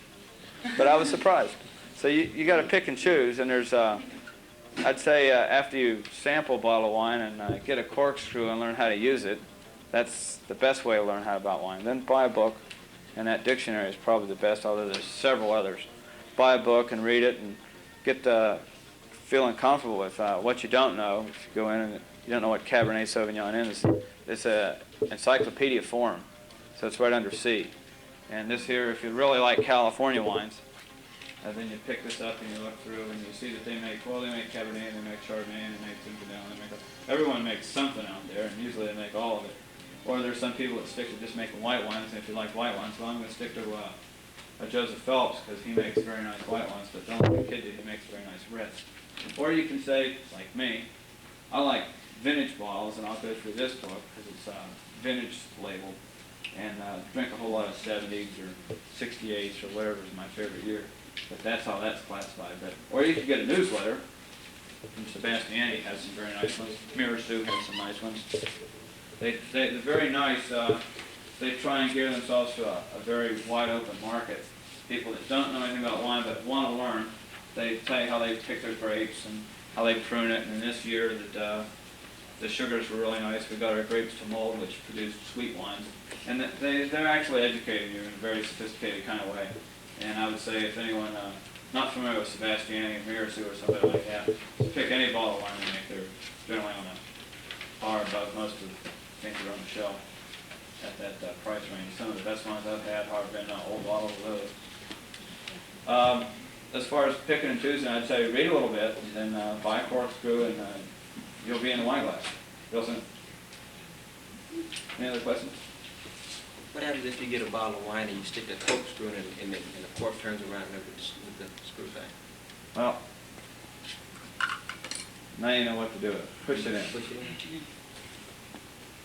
But I was surprised. So you got to pick and choose, and there's, I'd say after you sample a bottle of wine and get a corkscrew and learn how to use it, that's the best way to learn how about wine. Then buy a book and that dictionary is probably the best, although there's several others. Buy a book and read it and get feeling comfortable with what you don't know. If you go in and you don't know what Cabernet Sauvignon is, it's a encyclopedia form, so it's right under C. And this here, if you really like California wines, then you pick this up and you look through and you see that they make Cabernet, they make Chardonnay, they make Zinfandel, everyone makes something out there, and usually they make all of it. Or there's some people that stick to just making white wines, and if you like white wines, well, I'm going to stick to Joseph Phelps, because he makes very nice white wines, but don't let the kid do, he makes very nice reds. Or you can say, like me, I like vintage bottles, and I'll go through this book, because it's vintage labeled, and drink a whole lot of 70s or 68s or whatever is my favorite year. But that's how that's classified. Or you can get a newsletter from Sebastiani, has some very nice ones. Mirror Stew has some nice ones. They're very nice. They try and gear themselves to a very wide open market. People that don't know anything about wine but want to learn, they tell you how they pick their grapes and how they prune it. And this year that the sugars were really nice. We got our grapes to mold, which produced sweet wines. And they're actually educating you in a very sophisticated kind of way. And I would say if anyone not familiar with Sebastiani and Mirasu or somebody like that, just pick any bottle of wine they make. They're generally on a par above most of the things that are on the shelf at that price range. Some of the best ones I've had have been old bottles of those. As far as picking and choosing, I'd say read a little bit and then buy a corkscrew and you'll be in the wine glass. Wilson? Any other questions? What happens if you get a bottle of wine and you stick the corkscrew in and the cork turns around with the screw thing? Well, now you know what to do with it. Push it in. Push it in?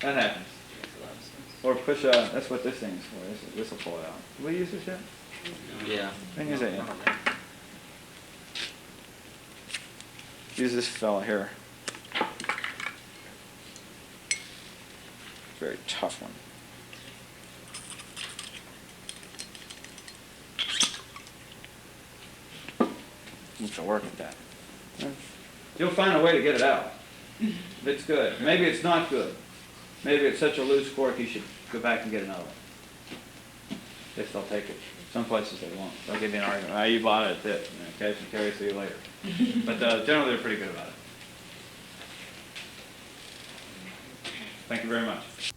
That happens. Makes a lot of sense. Or push, that's what this thing's for. This will pull it out. Did we use this yet? Yeah. Didn't use it yet. Use this fella here. Very tough one. You have to work at that. You'll find a way to get it out. If it's good. Maybe it's not good. Maybe it's such a loose cork you should go back and get another one. If they'll take it. Some places they won't. They'll give you an argument. Oh, you bought it at this. Cash and carry, see you later. But generally they're pretty good about it. Thank you very much.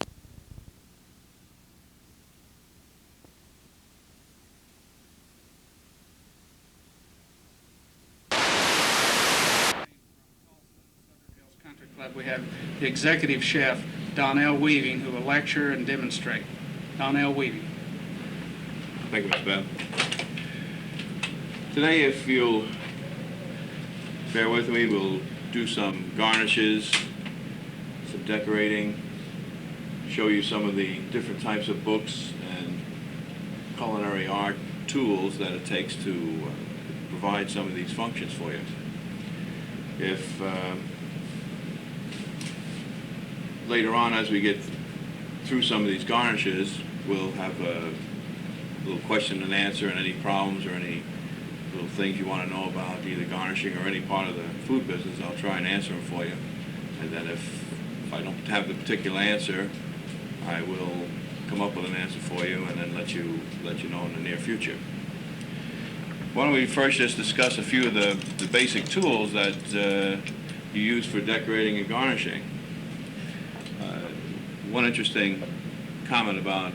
Country Club, we have the executive chef, Donnell Weaving, who will lecture and demonstrate. Donnell Weaving. Thank you, Mr. Bell. Today, if you'll bear with me, we'll do some garnishes, some decorating, show you some of the different types of books and culinary art tools that it takes to provide some of these functions for you. If later on, as we get through some of these garnishes, we'll have a little question and answer and any problems or any little things you want to know about either garnishing or any part of the food business, I'll try and answer them for you. And then if I don't have the particular answer, I will come up with an answer for you and then let you know in the near future. Why don't we first just discuss a few of the basic tools that you use for decorating and garnishing. One interesting comment about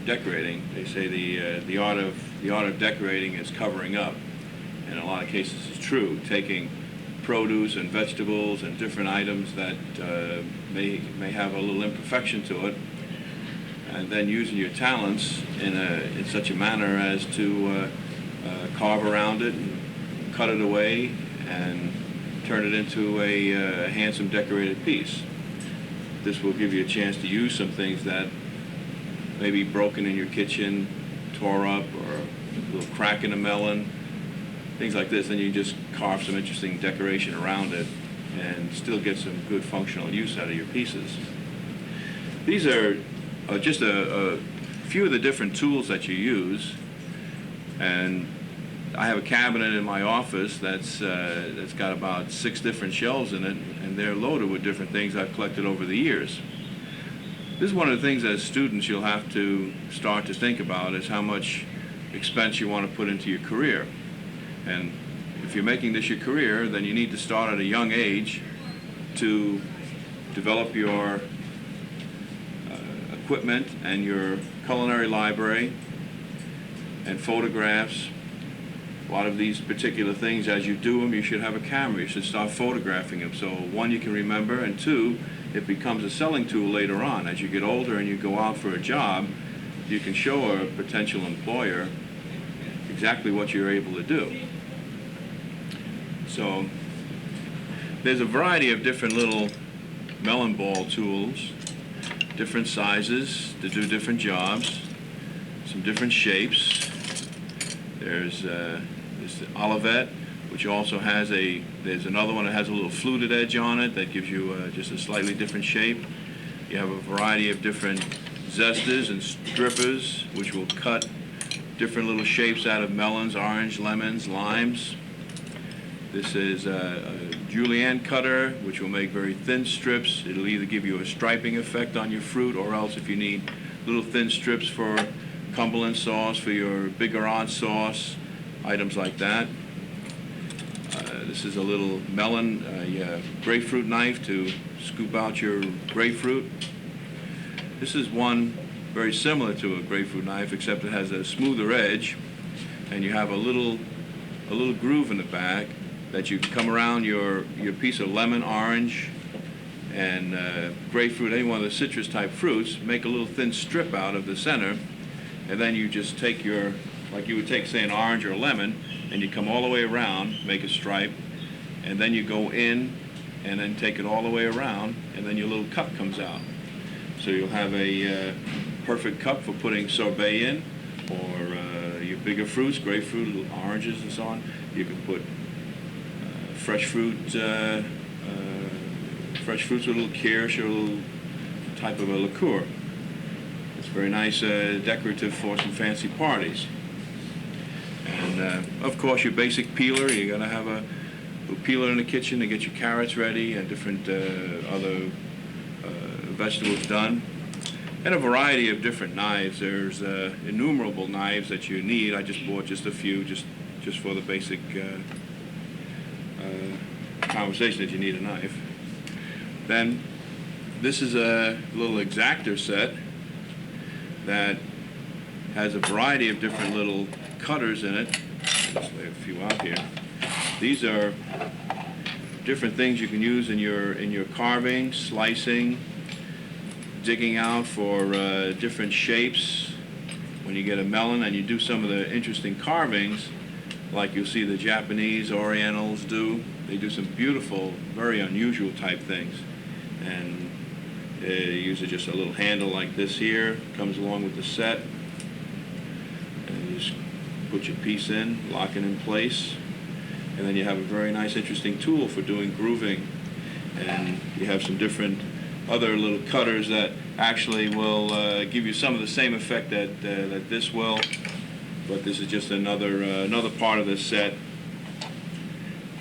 decorating, they say the art of decorating is covering up. In a lot of cases it's true, taking produce and vegetables and different items that may have a little imperfection to it, and then using your talents in such a manner as to carve around it and cut it away and turn it into a handsome decorated piece. This will give you a chance to use some things that may be broken in your kitchen, tore up, or a little crack in a melon, things like this. Then you just carve some interesting decoration around it and still get some good functional use out of your pieces. These are just a few of the different tools that you use, and I have a cabinet in my office that's got about 6 different shelves in it, and they're loaded with different things I've collected over the years. This is one of the things as students you'll have to start to think about is how much expense you want to put into your career. And if you're making this your career, then you need to start at a young age to develop your equipment and your culinary library and photographs. A lot of these particular things, as you do them, you should have a camera. You should start photographing them. So one, you can remember, and two, it becomes a selling tool later on. As you get older and you go out for a job, you can show a potential employer exactly what you're able to do. So there's a variety of different little melon ball tools, different sizes to do different jobs, some different shapes. There's the Olivet, which also has there's another one that has a little fluted edge on it that gives you just a slightly different shape. You have a variety of different zesters and strippers, which will cut different little shapes out of melons, orange, lemons, limes. This is a julienne cutter, which will make very thin strips. It'll either give you a striping effect on your fruit, or else if you need little thin strips for Cumberland sauce, for your bigarade sauce, items like that. This is a little melon, grapefruit knife to scoop out your grapefruit. This is one very similar to a grapefruit knife, except it has a smoother edge, and you have a little groove in the back that you can come around your piece of lemon, orange, and grapefruit, any one of the citrus type fruits, make a little thin strip out of the center, and then you just take like you would take, say, an orange or a lemon, and you come all the way around, make a stripe, and then you go in and then take it all the way around, and then your little cup comes out. So you'll have a perfect cup for putting sorbet in, or your bigger fruits, grapefruit, oranges, and so on. You can put fresh fruits with a little kirsch or a little type of a liqueur. It's very nice decorative for some fancy parties. And of course your basic peeler, you're going to have a little peeler in the kitchen to get your carrots ready and different other vegetables done. And a variety of different knives. There's innumerable knives that you need. I just bought just a few just for the basic conversation that you need a knife. Then this is a little exactor set that has a variety of different little cutters in it. I'll just lay a few out here. These are different things you can use in your carving, slicing, digging out for different shapes. When you get a melon and you do some of the interesting carvings, like you'll see the Japanese Orientals do, they do some beautiful, very unusual type things. And they use just a little handle like this here, comes along with the set. And you just put your piece in, lock it in place, and then you have a very nice, interesting tool for doing grooving. And you have some different other little cutters that actually will give you some of the same effect that this will, but this is just another part of this set.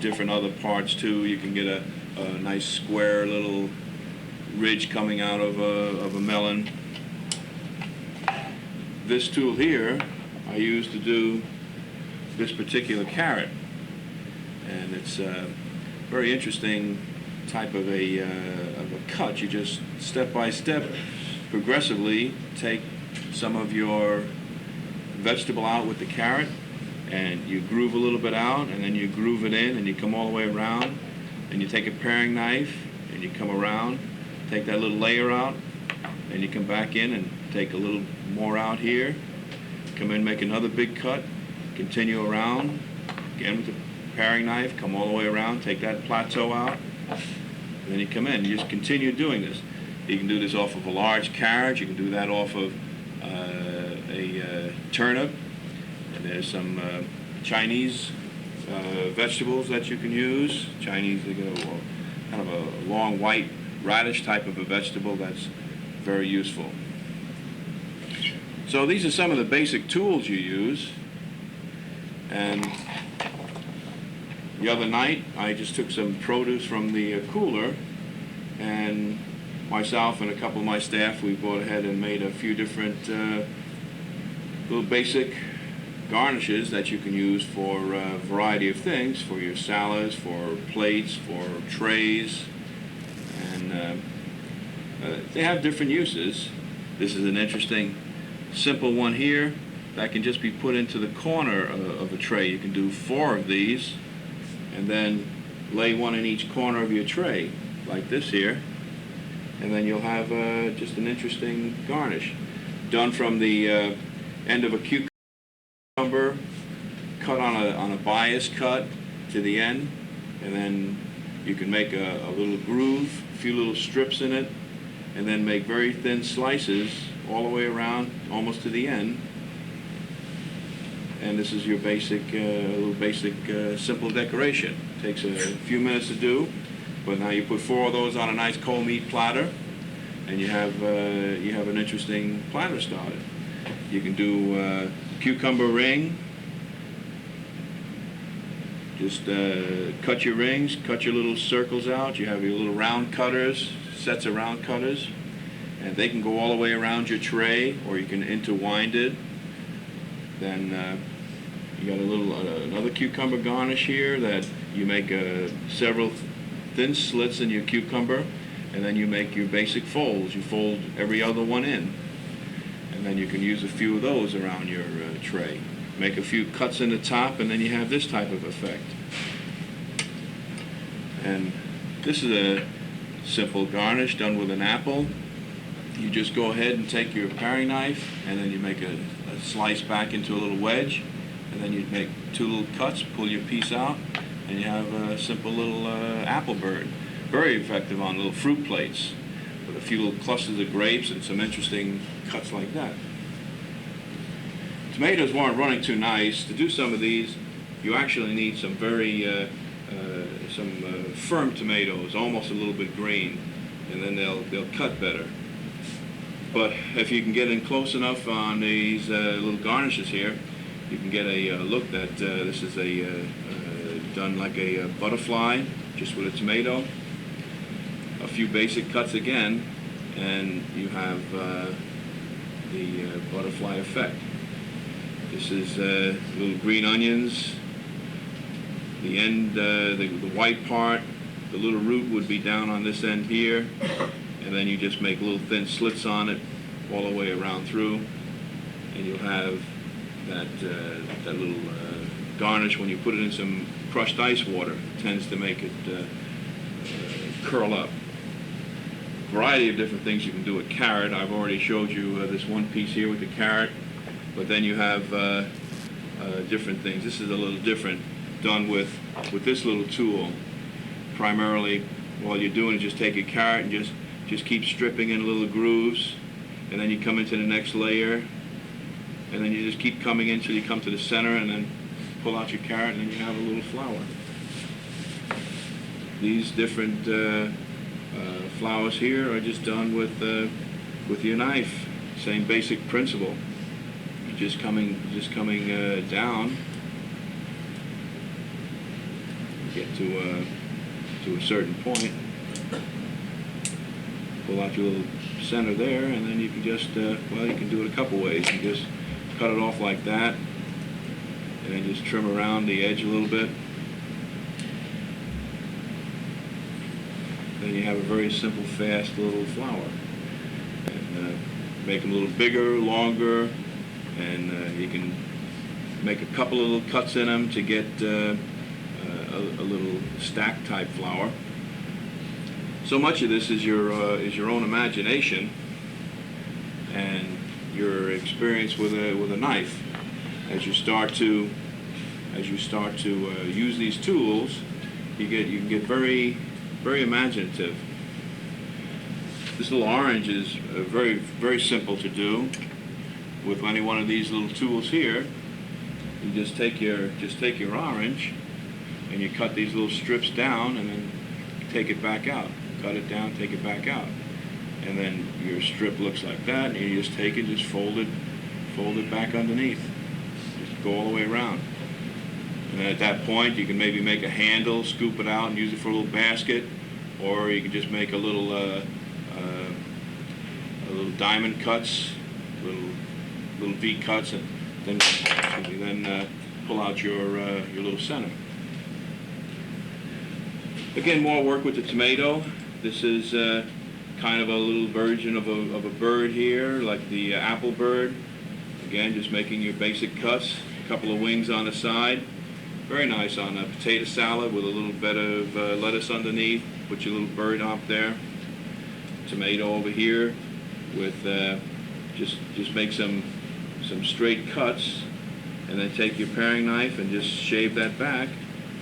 Different other parts too. You can get a nice square little ridge coming out of a melon. This tool here I use to do this particular carrot, and it's a very interesting type of a cut. You just step by step, progressively take some of your vegetable out with the carrot, and you groove a little bit out, and then you groove it in, and you come all the way around, and you take a paring knife, and you come around, take that little layer out, and you come back in and take a little more out here, come in, make another big cut, continue around, again with the paring knife, come all the way around, take that plateau out, and then you come in. You just continue doing this. You can do this off of a large carrot, you can do that off of a turnip, and there's some Chinese vegetables that you can use. Chinese, they go kind of a long white radish type of a vegetable that's very useful. So these are some of the basic tools you use. And the other night I just took some produce from the cooler and myself and a couple of my staff, we brought ahead and made a few different little basic garnishes that you can use for a variety of things, for your salads, for plates, for trays, and they have different uses. This is an interesting, simple one here that can just be put into the corner of a tray. You can do 4 of these and then lay one in each corner of your tray, like this here, and then you'll have just an interesting garnish. Done from the end of a cucumber, cut on a bias cut to the end, and then you can make a little groove, a few little strips in it, and then make very thin slices all the way around, almost to the end. And this is your basic, little basic simple decoration. Takes a few minutes to do, but now you put 4 of those on a nice cold meat platter, and you have an interesting platter started. You can do cucumber ring. Just cut your rings, cut your little circles out. You have your little round cutters, sets of round cutters, and they can go all the way around your tray, or you can interwind it. Then you got a little another cucumber garnish here that you make several thin slits in your cucumber, and then you make your basic folds. You fold every other one in, and then you can use a few of those around your tray. Make a few cuts in the top, and then you have this type of effect. And this is a simple garnish done with an apple. You just go ahead and take your paring knife, and then you make a slice back into a little wedge, and then you make 2 little cuts, pull your piece out, and you have a simple little apple bird. Very effective on little fruit plates with a few little clusters of grapes and some interesting cuts like that. Tomatoes weren't running too nice. To do some of these, you actually need some very firm tomatoes, almost a little bit green, and then they'll cut better. But if you can get in close enough on these little garnishes here, you can get a look that this is done like a butterfly, just with a tomato. A few basic cuts again, and you have the butterfly effect. This is little green onions. The end, the white part, the little root would be down on this end here, and then you just make little thin slits on it all the way around through, and you'll have that little garnish. When you put it in some crushed ice water, it tends to make it curl up. Variety of different things you can do with carrot. I've already showed you this one piece here with the carrot, but then you have different things. This is a little different, done with this little tool. Primarily, all you're doing is just take a carrot and just keep stripping in little grooves, and then you come into the next layer, and then you just keep coming in until you come to the center, and then pull out your carrot, and then you have a little flower. These different flowers here are just done with your knife. Same basic principle. Just coming down. Get to a certain point. Pull out your little center there, and then you can just well, you can do it a couple ways. You just cut it off like that, and then just trim around the edge a little bit. Then you have a very simple, fast little flower. And make them a little bigger, longer, and you can make a couple of little cuts in them to get a little stack type flower. So much of this is your own imagination and your experience with a knife. As you start to use these tools, you can get very imaginative. This little orange is very simple to do with any one of these little tools here. You just take your orange and you cut these little strips down, and then take it back out. Cut it down, take it back out, and then your strip looks like that. And you just take it, just fold it back underneath. Just go all the way around. And then at that point, you can maybe make a handle, scoop it out, and use it for a little basket, or you can just make a little little diamond cuts, little V cuts, and then pull out your little center. Again, more work with the tomato. This is kind of a little version of a bird here, like the apple bird. Again, just making your basic cuts, a couple of wings on the side. Very nice on a potato salad with a little bit of lettuce underneath. Put your little bird up there. Tomato over here with just make some straight cuts, and then take your paring knife and just shave that back,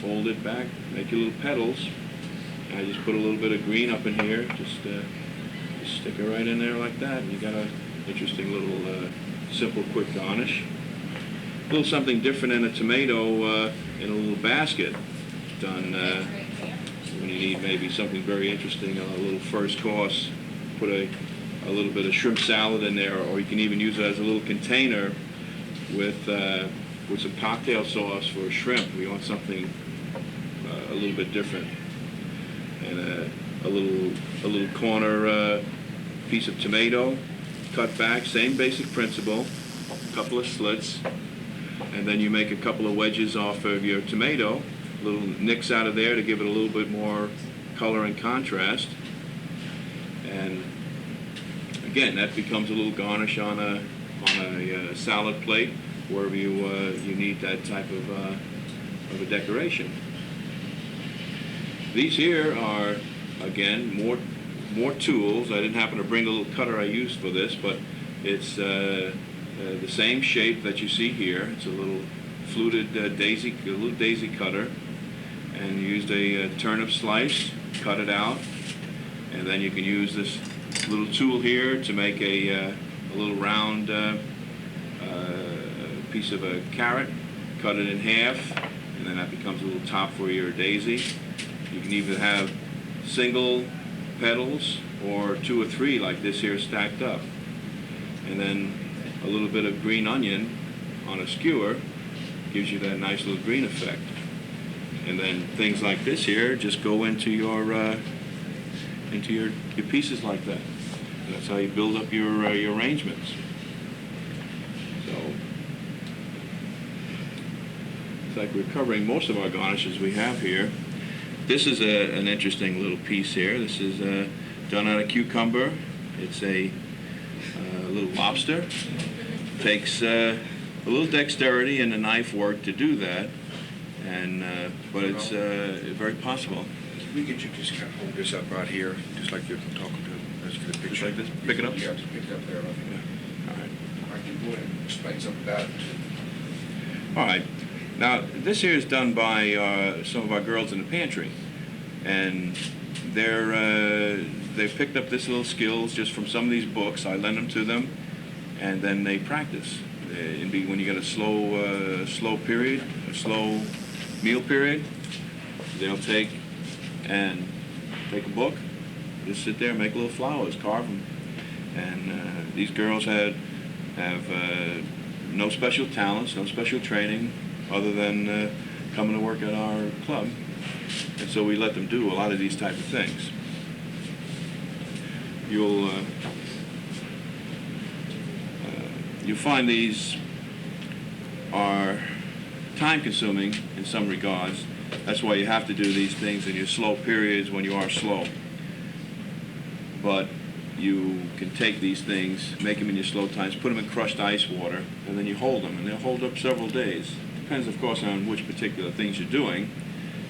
fold it back, make your little petals. And I just put a little bit of green up in here, just stick it right in there like that, and you got a interesting little simple, quick garnish. A little something different in a tomato in a little basket, done when you need maybe something very interesting, a little first course. Put a little bit of shrimp salad in there, or you can even use it as a little container with some cocktail sauce for shrimp. We want something a little bit different, and a little corner piece of tomato cut back, same basic principle, a couple of slits, and then you make a couple of wedges off of your tomato, little nicks out of there to give it a little bit more color and contrast. And again, that becomes a little garnish on a salad plate wherever you need that type of a decoration. These here are, again, more tools. I didn't happen to bring the little cutter I used for this, but it's the same shape that you see here. It's a little fluted daisy cutter, and you used a turnip slice, cut it out, and then you can use this little tool here to make a little round piece of a carrot, cut it in half, and then that becomes a little top for your daisy. You can either have single petals or 2 or 3 like this here stacked up. And then a little bit of green onion on a skewer gives you that nice little green effect. And then things like this here just go into your pieces like that. And that's how you build up your arrangements. So it's like we're covering most of our garnishes we have here. This is an interesting little piece here. This is done out of cucumber. It's a little lobster. Takes a little dexterity and a knife work to do that, and but it's very possible. We get you just kind of hold this up right here, just like you're talking to. Let's get a picture. Just like this. Pick it up. Yeah, just pick it up there. Yeah. All right. I can go ahead and explain something about it. All right. Now, this here is done by some of our girls in the pantry, and they've picked up this little skills just from some of these books. I lend them to them, and then they practice. When you get a slow period, a slow meal period, they'll take a book, just sit there, make little flowers, carve them, and these girls have no special talents, no special training, other than coming to work at our club, and so we let them do a lot of these type of things. You'll find these are time-consuming in some regards. That's why you have to do these things in your slow periods when you are slow. But you can take these things, make them in your slow times, put them in crushed ice water, and then you hold them, and they'll hold up several days. Depends, of course, on which particular things you're doing.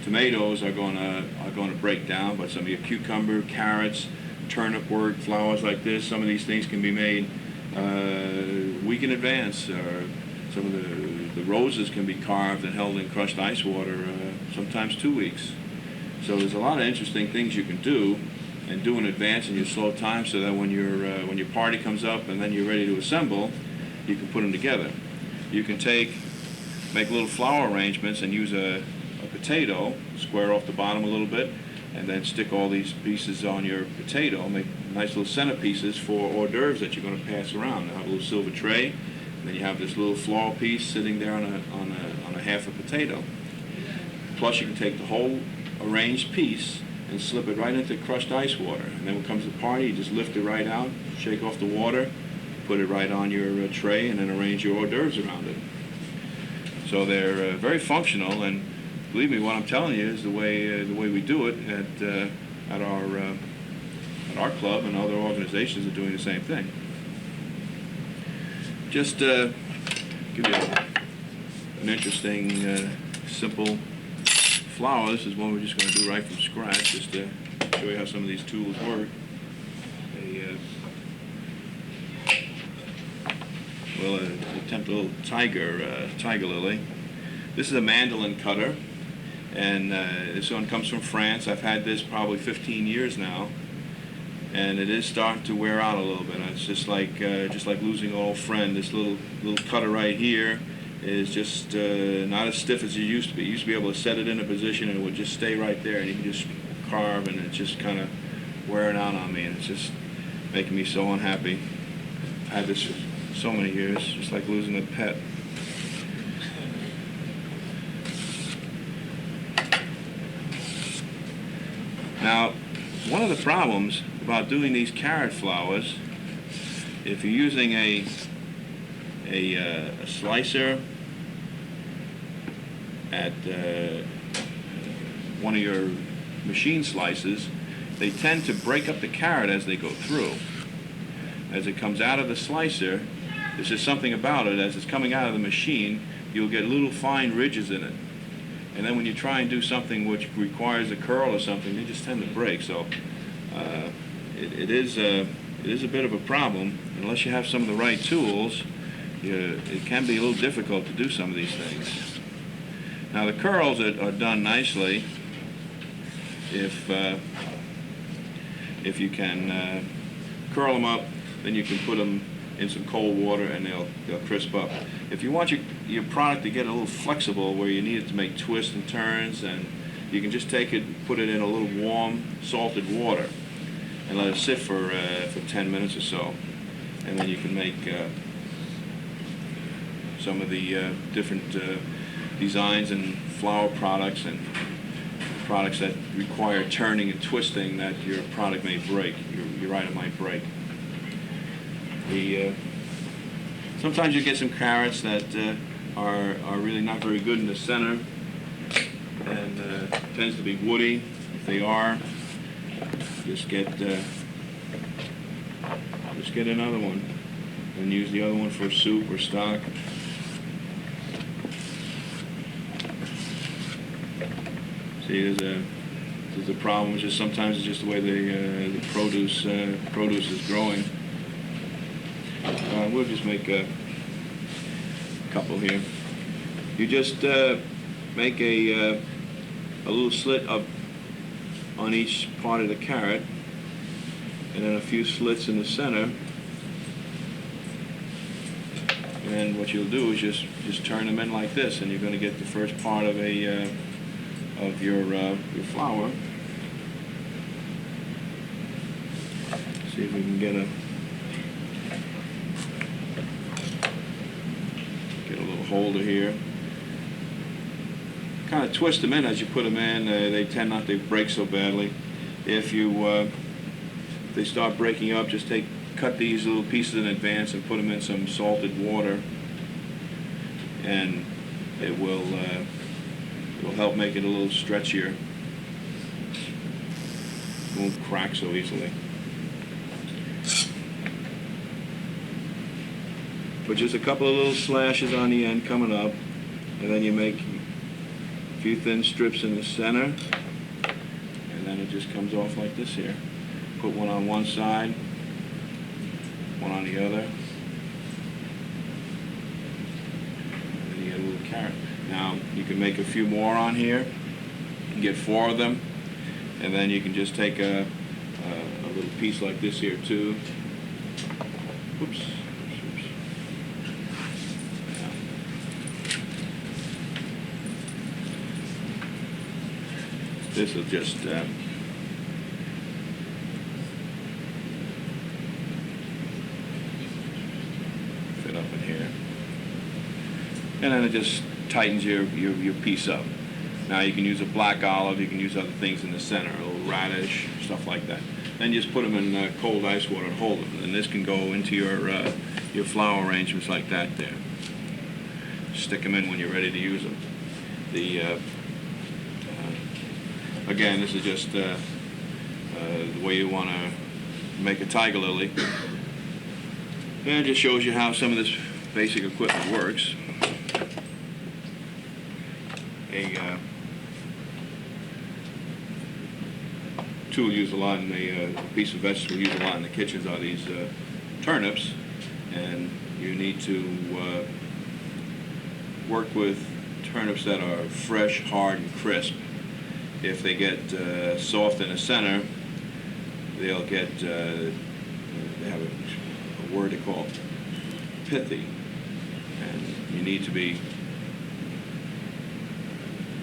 Tomatoes are going to break down, but some of your cucumber, carrots, turnip work, flowers like this, some of these things can be made a week in advance. Or some of the roses can be carved and held in crushed ice water, sometimes 2 weeks. So there's a lot of interesting things you can do and do in advance in your slow time, so that when your party comes up and then you're ready to assemble, you can put them together. You can make little flower arrangements and use a potato, square off the bottom a little bit, and then stick all these pieces on your potato, make nice little centerpieces for hors d'oeuvres that you're going to pass around. You'll have a little silver tray, and then you have this little floral piece sitting there on a half a potato. Plus you can take the whole arranged piece and and slip it right into crushed ice water. And then when it comes to the party, you just lift it right out, shake off the water, put it right on your tray, and then arrange your hors d'oeuvres around it. So they're very functional, and believe me, what I'm telling you is the way we do it at our club, and other organizations are doing the same thing. Just give you an interesting, simple flower. This is one we're just going to do right from scratch, just to show you how some of these tools work. We'll attempt a little tiger lily. This is a mandolin cutter, and this one comes from France. I've had this probably 15 years now, and it is starting to wear out a little bit. It's just like losing an old friend. This little cutter right here is just not as stiff as it used to be. You used to be able to set it in a position and it would just stay right there, and you can just carve, and it's just kind of wearing out on me, and it's just making me so unhappy. I've had this for so many years, just like losing a pet. Now, one of the problems about doing these carrot flowers, if you're using a slicer at one of your machine slices, they tend to break up the carrot as they go through. As it comes out of the slicer, there's just something about it, as it's coming out of the machine, you'll get little fine ridges in it. And then when you try and do something which requires a curl or something, they just tend to break. So it is a bit of a problem. Unless you have some of the right tools, it can be a little difficult to do some of these things. Now the curls are done nicely if you can curl them up, then you can put them in some cold water and they'll crisp up. If you want your product to get a little flexible where you need it to make twists and turns, and you can just take it, put it in a little warm salted water and let it sit for 10 minutes or so, and then you can make some of the different designs and flower products and products that require turning and twisting that your product may break. Your item might break. Sometimes you get some carrots that are really not very good in the center, and tends to be woody. If they are, just get another one and use the other one for soup or stock. See, there's a problem. It's just sometimes it's just the way the produce is growing. We'll just make a couple here. You just make a little slit up on each part of the carrot, and then a few slits in the center. And what you'll do is just turn them in like this, and you're going to get the first part of your flower. See if we can get a little holder here. Kind of twist them in as you put them in. They tend not to break so badly. If they start breaking up, just cut these little pieces in advance and put them in some salted water, and it will help make it a little stretchier. It won't crack so easily. Put just a couple of little slashes on the end coming up, and then you make a few thin strips in the center, and then it just comes off like this here. Put one on one side, one on the other, and then you get a little carrot. Now you can make a few more on here, and get 4 of them, and then you can just take a little piece like this here too. Oops. This will just fit up in here, and then it just tightens your piece up. Now you can use a black olive, you can use other things in the center, a little radish, stuff like that. Then just put them in cold ice water and hold them. And this can go into your flower arrangements like that there. Stick them in when you're ready to use them. Again, this is just the way you want to make a tiger lily. And it just shows you how some of this basic equipment works. A tool used a lot in the piece of vegetable used a lot in the kitchens are these turnips, and you need to work with turnips that are fresh, hard, and crisp. If they get soft in the center, they'll get they have a word they call pithy, and you need to be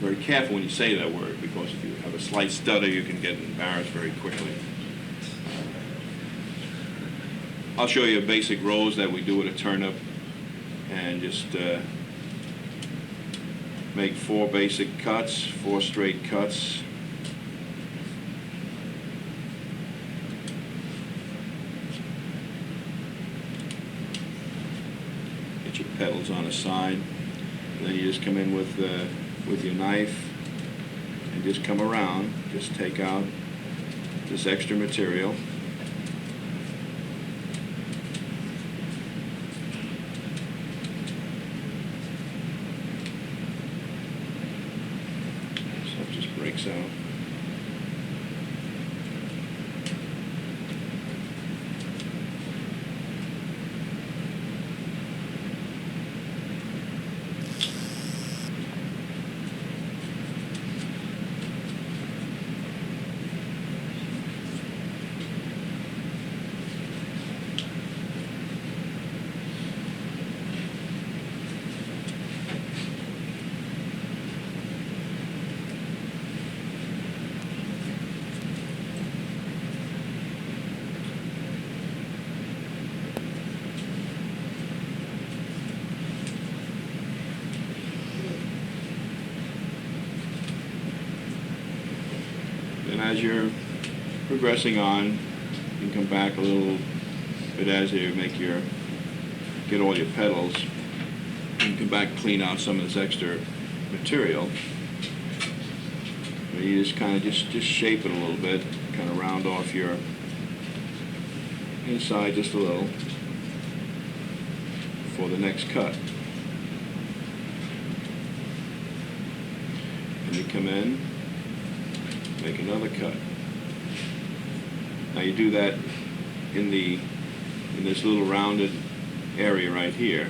very careful when you say that word, because if you have a slight stutter, you can get embarrassed very quickly. I'll show you a basic rows that we do with a turnip, and just make 4 basic cuts, 4 straight cuts. Get your petals on the side, and then you just come in with your knife and just come around, just take out this extra material. So it just breaks out. And as you're progressing on, you can come back a little bit as you get all your petals. You can come back and clean out some of this extra material. And you just kind of just shape it a little bit, kind of round off your inside just a little for the next cut. And you come in, make another cut. Now you do that in this little rounded area right here.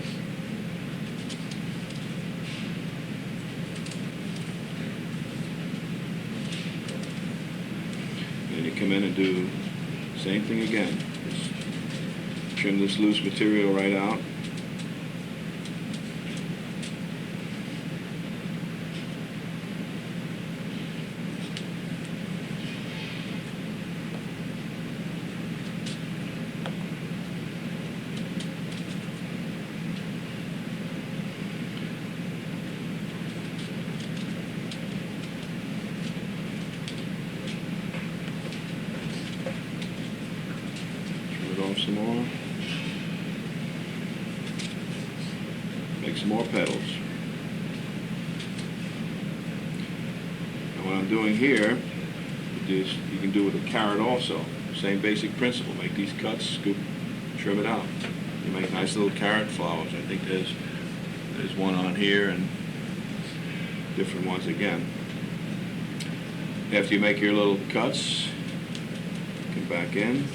And you come in and do the same thing again. Just trim this loose material right out. Some more. Make some more petals. And what I'm doing here, you can do with a carrot also. Same basic principle. Make these cuts, scoop, trim it out. You make nice little carrot flowers. I think there's one on here and different ones again. After you make your little cuts, come back in.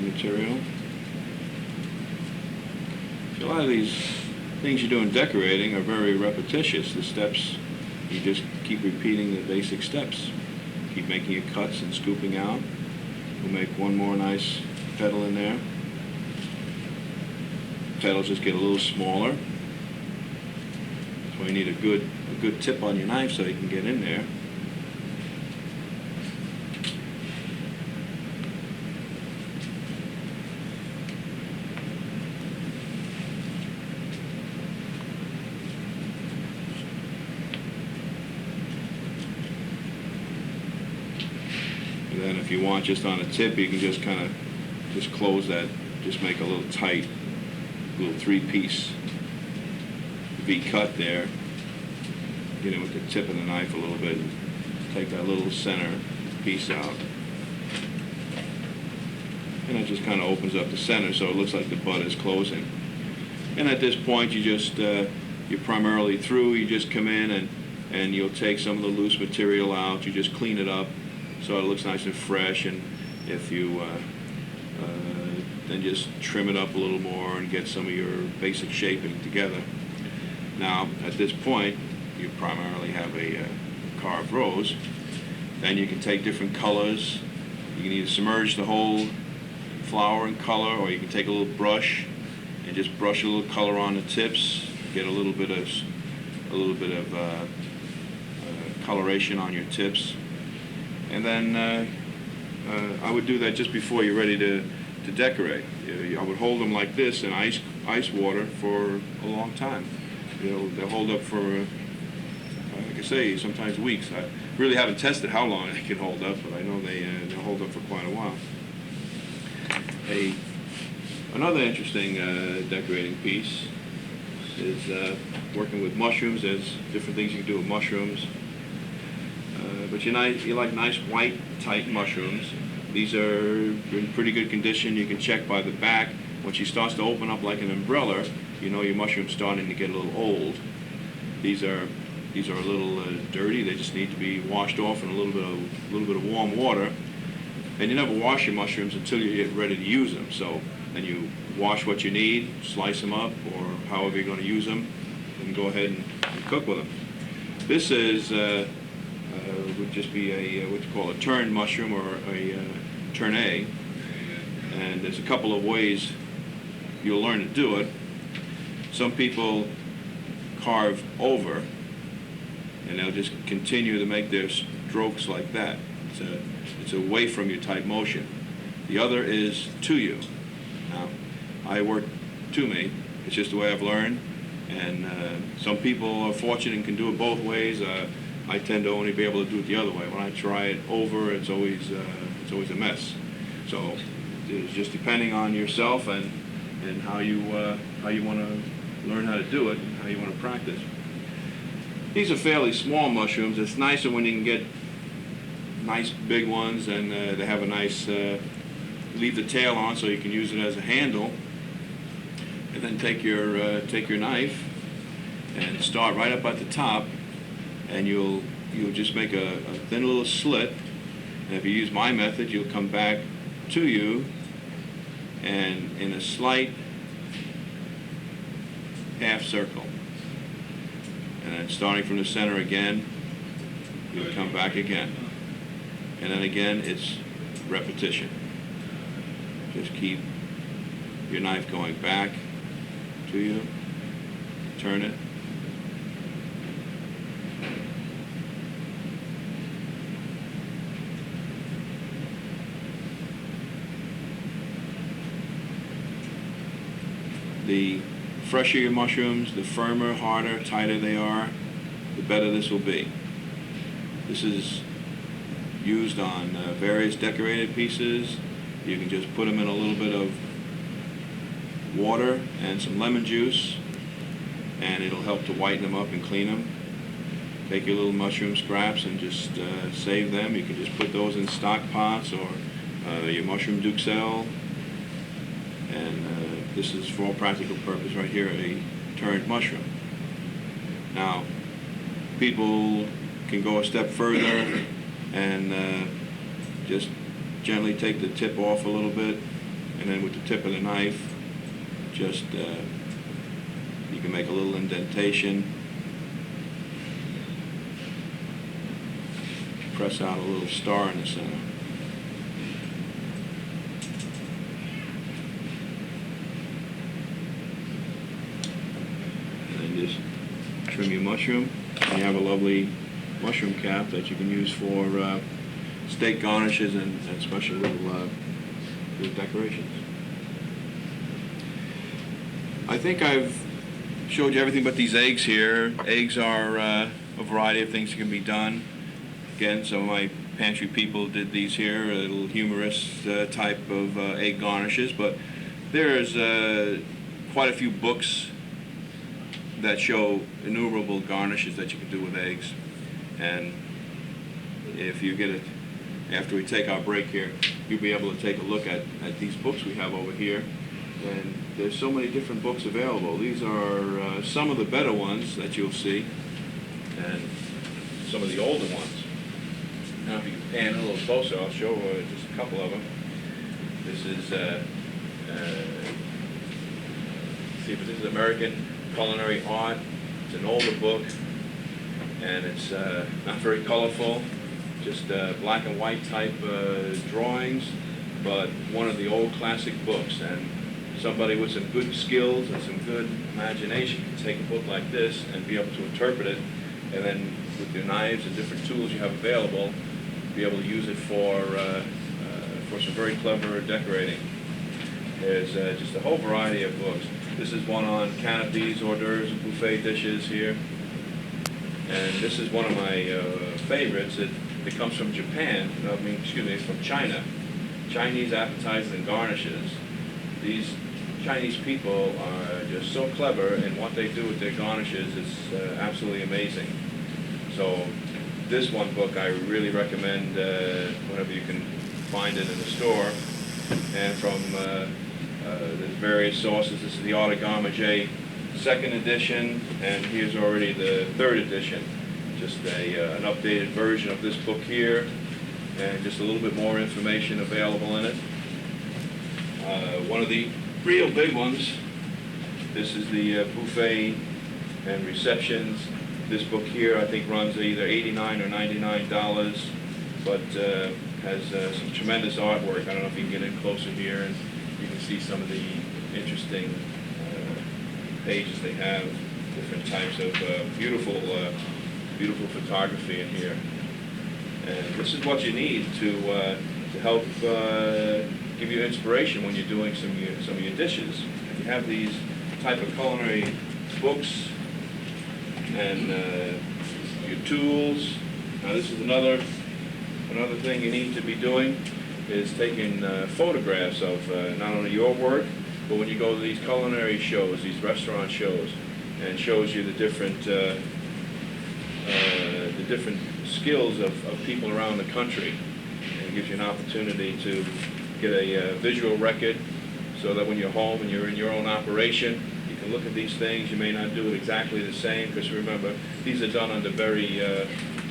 Material. So a lot of these things you do in decorating are very repetitious. The steps, you just keep repeating the basic steps. Keep making your cuts and scooping out. We'll make one more nice petal in there. Petals just get a little smaller. That's why you need a good tip on your knife so you can get in there. then if you want just on a tip, you can just kind of just close that, just make a little tight, little 3-piece V-cut there. Get it with the tip of the knife a little bit, and take that little center piece out. And it just kind of opens up the center so it looks like the butt is closing. And at this point, you just, you're primarily through. You just come in and you'll take some of the loose material out. You just clean it up so it looks nice and fresh. And if you then just trim it up a little more and get some of your basic shaping together. Now, at this point, you primarily have a carved rose. Then you can take different colors. You can either submerge the whole flower in color, or you can take a little brush and just brush a little color on the tips, get a little bit of coloration on your tips. And then I would do that just before you're ready to decorate. I would hold them like this in ice water for a long time. They'll hold up for, like I say, sometimes weeks. I really haven't tested how long they can hold up, but I know they'll hold up for quite a while. Another interesting decorating piece is working with mushrooms. There's different things you can do with mushrooms. But you like nice white, tight mushrooms. These are in pretty good condition. You can check by the back. When she starts to open up like an umbrella, you know your mushroom's starting to get a little old. These are a little dirty. They just need to be washed off in a little bit of warm water. And you never wash your mushrooms until you get ready to use them. So then you wash what you need, slice them up, or however you're going to use them, and go ahead and cook with them. This is would just be a what you call a turned mushroom, or a tournée. And there's a couple of ways you'll learn to do it. Some people carve over, and they'll just continue to make their strokes like that. It's away from you type motion. The other is to you. Now, I work to me. It's just the way I've learned. And some people are fortunate and can do it both ways. I tend to only be able to do it the other way. When I try it over, it's always a mess. So it's just depending on yourself and how you want to learn how to do it, and how you want to practice. These are fairly small mushrooms. It's nicer when you can get nice big ones, and they have a nice leave the tail on so you can use it as a handle. And then take your knife and start right up at the top, and you'll just make a thin little slit. And if you use my method, you'll come back to you, and in a slight half circle. And then starting from the center again, you'll come back again. And then again, it's repetition. Just keep your knife going back to you, turn it. The fresher your mushrooms, the firmer, harder, tighter they are, the better this will be. This is used on various decorated pieces. You can just put them in a little bit of water and some lemon juice, and it'll help to whiten them up and clean them. Take your little mushroom scraps and just save them. You can just put those in stock pots or your mushroom duxelle. And this is, for all practical purpose, right here, a turned mushroom. Now, people can go a step further and just gently take the tip off a little bit, and then with the tip of the knife, just you can make a little indentation, press out a little star in the center. And then just trim your mushroom, and you have a lovely mushroom cap that you can use for steak garnishes and special little decorations. I think I've showed you everything but these eggs here. Eggs are a variety of things that can be done. Again, some of my pantry people did these here, a little humorous type of egg garnishes, but there's quite a few books that show innumerable garnishes that you can do with eggs. And if you get it, after we take our break here, you'll be able to take a look at these books we have over here. And there's so many different books available. These are some of the better ones that you'll see, and some of the older ones. Now if you can pan a little closer, I'll show just a couple of them. This is, see, but this is American Culinary Art. It's an older book, and it's not very colorful, just black and white type drawings, but one of the old classic books. And somebody with some good skills and some good imagination can take a book like this and be able to interpret it, and then with your knives and different tools you have available, be able to use it for some very clever decorating. There's just a whole variety of books. This is one on canapes, hors d'oeuvres, and buffet dishes here. And this is one of my favorites. It comes from Japan, it's from China. Chinese appetizers and garnishes. These Chinese people are just so clever in what they do with their garnishes. It's absolutely amazing. So this one book I really recommend whenever you can find it in the store. And from there's various sources. This is the Art of Okmulgee second edition, and here's already the third edition. Just an updated version of this book here, and just a little bit more information available in it. One of the real big ones, this is the buffet and receptions. This book here I think runs either $89 or $99, but has some tremendous artwork. I don't know if you can get in closer here, and you can see some of the interesting pages they have, different types of beautiful photography in here. And this is what you need to help give you inspiration when you're doing some of your dishes. If you have these type of culinary books and your tools. Now this is another thing you need to be doing, is taking photographs of not only your work, but when you go to these culinary shows, these restaurant shows, and shows you the different skills of people around the country, and it gives you an opportunity to get a visual record, so that when you're home and you're in your own operation, you can look at these things. You may not do it exactly the same, because remember, these are done under very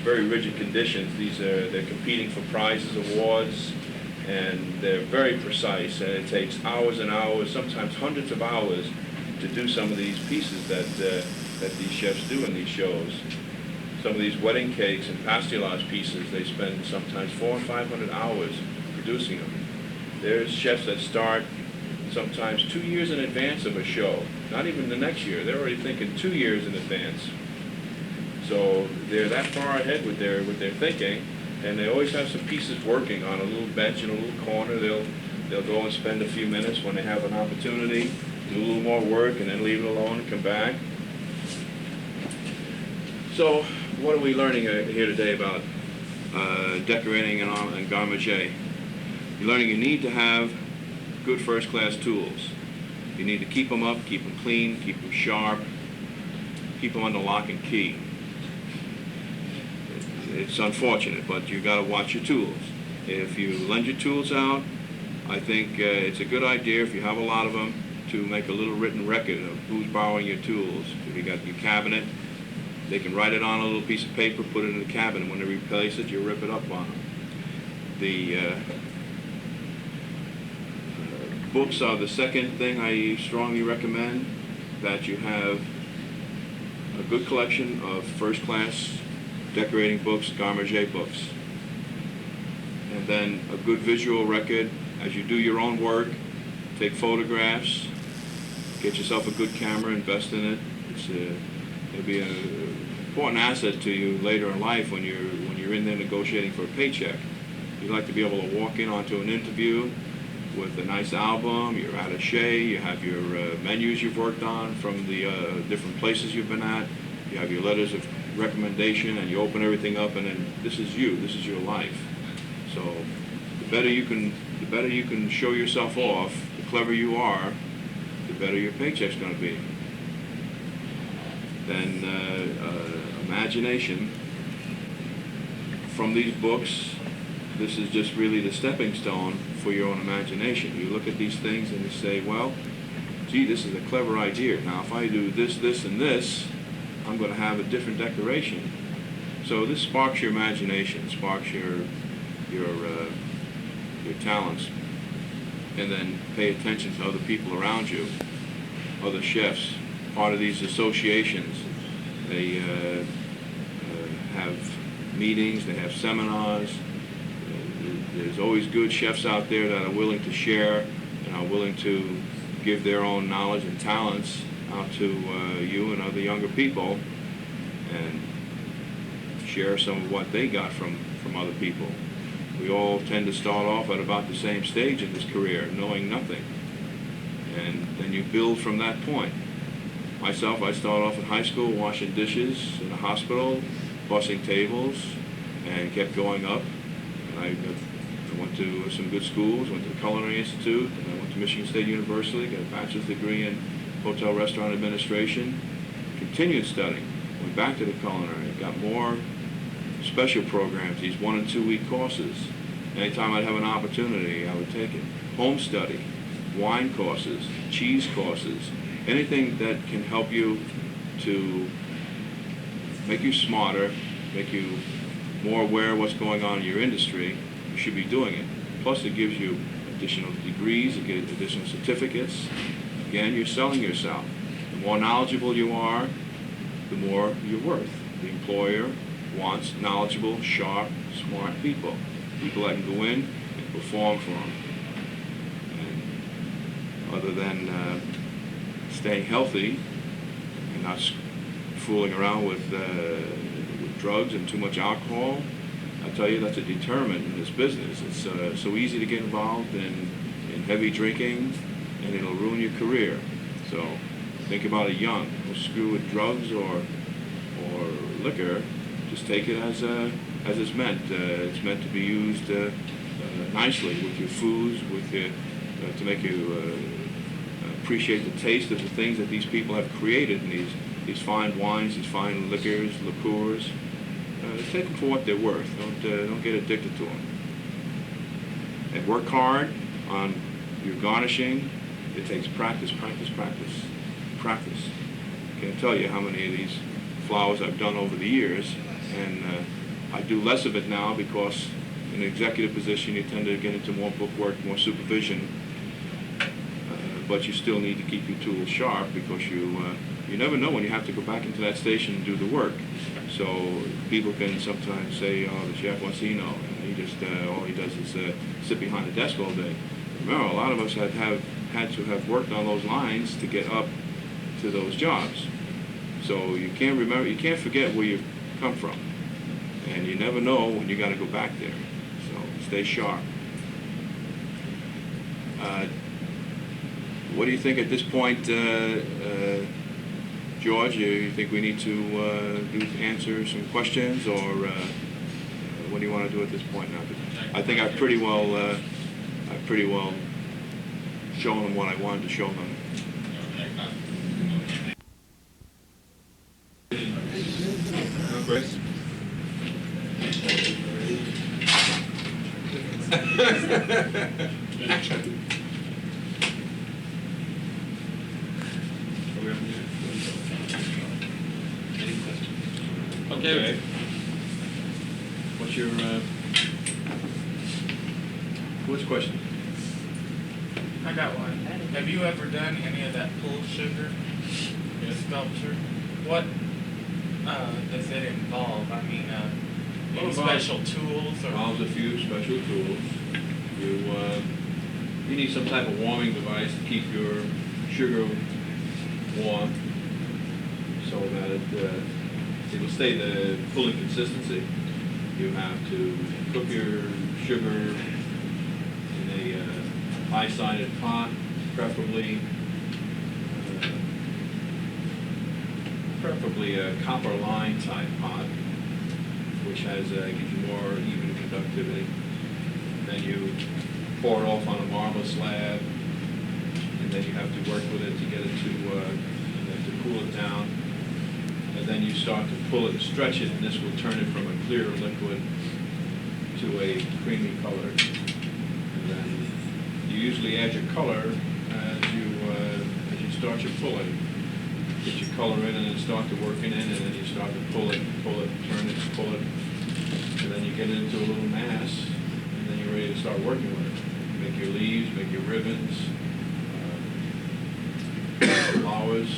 rigid conditions. They're competing for prizes, awards, and they're very precise, and it takes hours and hours, sometimes hundreds of hours, to do some of these pieces that these chefs do in these shows. Some of these wedding cakes and pastillage pieces, they spend sometimes 400 and 500 hours producing them. There's chefs that start sometimes 2 years in advance of a show, not even the next year. They're already thinking 2 years in advance. So they're that far ahead with their thinking, and they always have some pieces working on a little bench in a little corner. They'll go and spend a few minutes when they have an opportunity, do a little more work, and then leave it alone and come back. So what are we learning here today about decorating and Okmulgee? You're learning you need to have good first-class tools. You need to keep them up, keep them clean, keep them sharp, keep them under lock and key. It's unfortunate, but you got to watch your tools. If you lend your tools out, I think it's a good idea, if you have a lot of them, to make a little written record of who's borrowing your tools. If you got your cabinet, they can write it on a little piece of paper, put it in the cabinet. When they replace it, you rip it up on them. The books are the second thing I strongly recommend, that you have a good collection of first-class decorating books, Okmulgee books. And then a good visual record as you do your own work. Take photographs, get yourself a good camera, invest in it. It'll be an important asset to you later in life when you're in there negotiating for a paycheck. You'd like to be able to walk in onto an interview with a nice album, your attaché, you have your menus you've worked on from the different places you've been at, you have your letters of recommendation, and you open everything up, and then this is you, this is your life. So the better you can show yourself off, the clever you are, the better your paycheck's going to be. Then imagination. From these books, this is just really the stepping stone for your own imagination. You look at these things and you say, well, gee, this is a clever idea. Now, if I do this, this, and this, I'm going to have a different decoration. So this sparks your imagination, sparks your talents, and then pay attention to other people around you, other chefs, part of these associations. They have meetings, they have seminars. There's always good chefs out there that are willing to share and are willing to give their own knowledge and talents out to you and other younger people, and share some of what they got from other people. We all tend to start off at about the same stage in this career, knowing nothing, and then you build from that point. Myself, I started off in high school washing dishes in a hospital, bussing tables, and kept going up. And I went to some good schools, went to the Culinary Institute, and I went to Michigan State University, got a bachelor's degree in hotel restaurant administration, continued studying, went back to the culinary, got more special programs, these 1- and 2-week courses. Anytime I'd have an opportunity, I would take it. Home study, wine courses, cheese courses, anything that can help you to make you smarter, make you more aware of what's going on in your industry, you should be doing it. Plus it gives you additional degrees, you get additional certificates. Again, you're selling yourself. The more knowledgeable you are, the more you're worth. The employer wants knowledgeable, sharp, smart people. People that can go in and perform for them. And other than staying healthy and not fooling around with drugs and too much alcohol, I tell you, that's a deterrent in this business. It's so easy to get involved in heavy drinking, and it'll ruin your career. So think about it young. Don't screw with drugs or liquor. Just take it as it's meant. It's meant to be used nicely with your foods, with your, to make you appreciate the taste of the things that these people have created, and these fine wines, these fine liquors, liqueurs. Take them for what they're worth. Don't get addicted to them. And work hard on your garnishing. It takes practice, practice, practice, practice. I can't tell you how many of these flowers I've done over the years, and I do less of it now because in an executive position you tend to get into more book work, more supervision, but you still need to keep your tools sharp because you never know when you have to go back into that station and do the work. So people can sometimes say, oh, the chef, what's he know? And he just, all he does is sit behind the desk all day. Remember, a lot of us had to have worked on those lines to get up to those jobs. So you can't forget where you've come from. And you never know when you got to go back there. So stay sharp. What do you think at this point, George? You think we need to answer some questions, or what do you want to do at this point now? I think I've pretty well shown them what I wanted to show them. Chris? Okay. What's your question? I got one. Have you ever done any of that pulled sugar sculpture? What does it involve? I mean, any special tools? Or? Involves a few special tools. You need some type of warming device to keep your sugar warm, so that it will stay the pulling consistency. You have to cook your sugar in a high-sided pot, preferably a copper line type pot, which gives you more even conductivity. then you pour it off on a marble slab, and then you have to work with it to get it to cool it down. And then you start to pull it and stretch it, and this will turn it from a clear liquid to a creamy color. And then you usually add your color as you start your pulling. Get your color in and then start to work it in, and then you start to pull it, turn it, pull it, and then you get it into a little mass, and then you're ready to start working with it. Make your leaves, make your ribbons, flowers,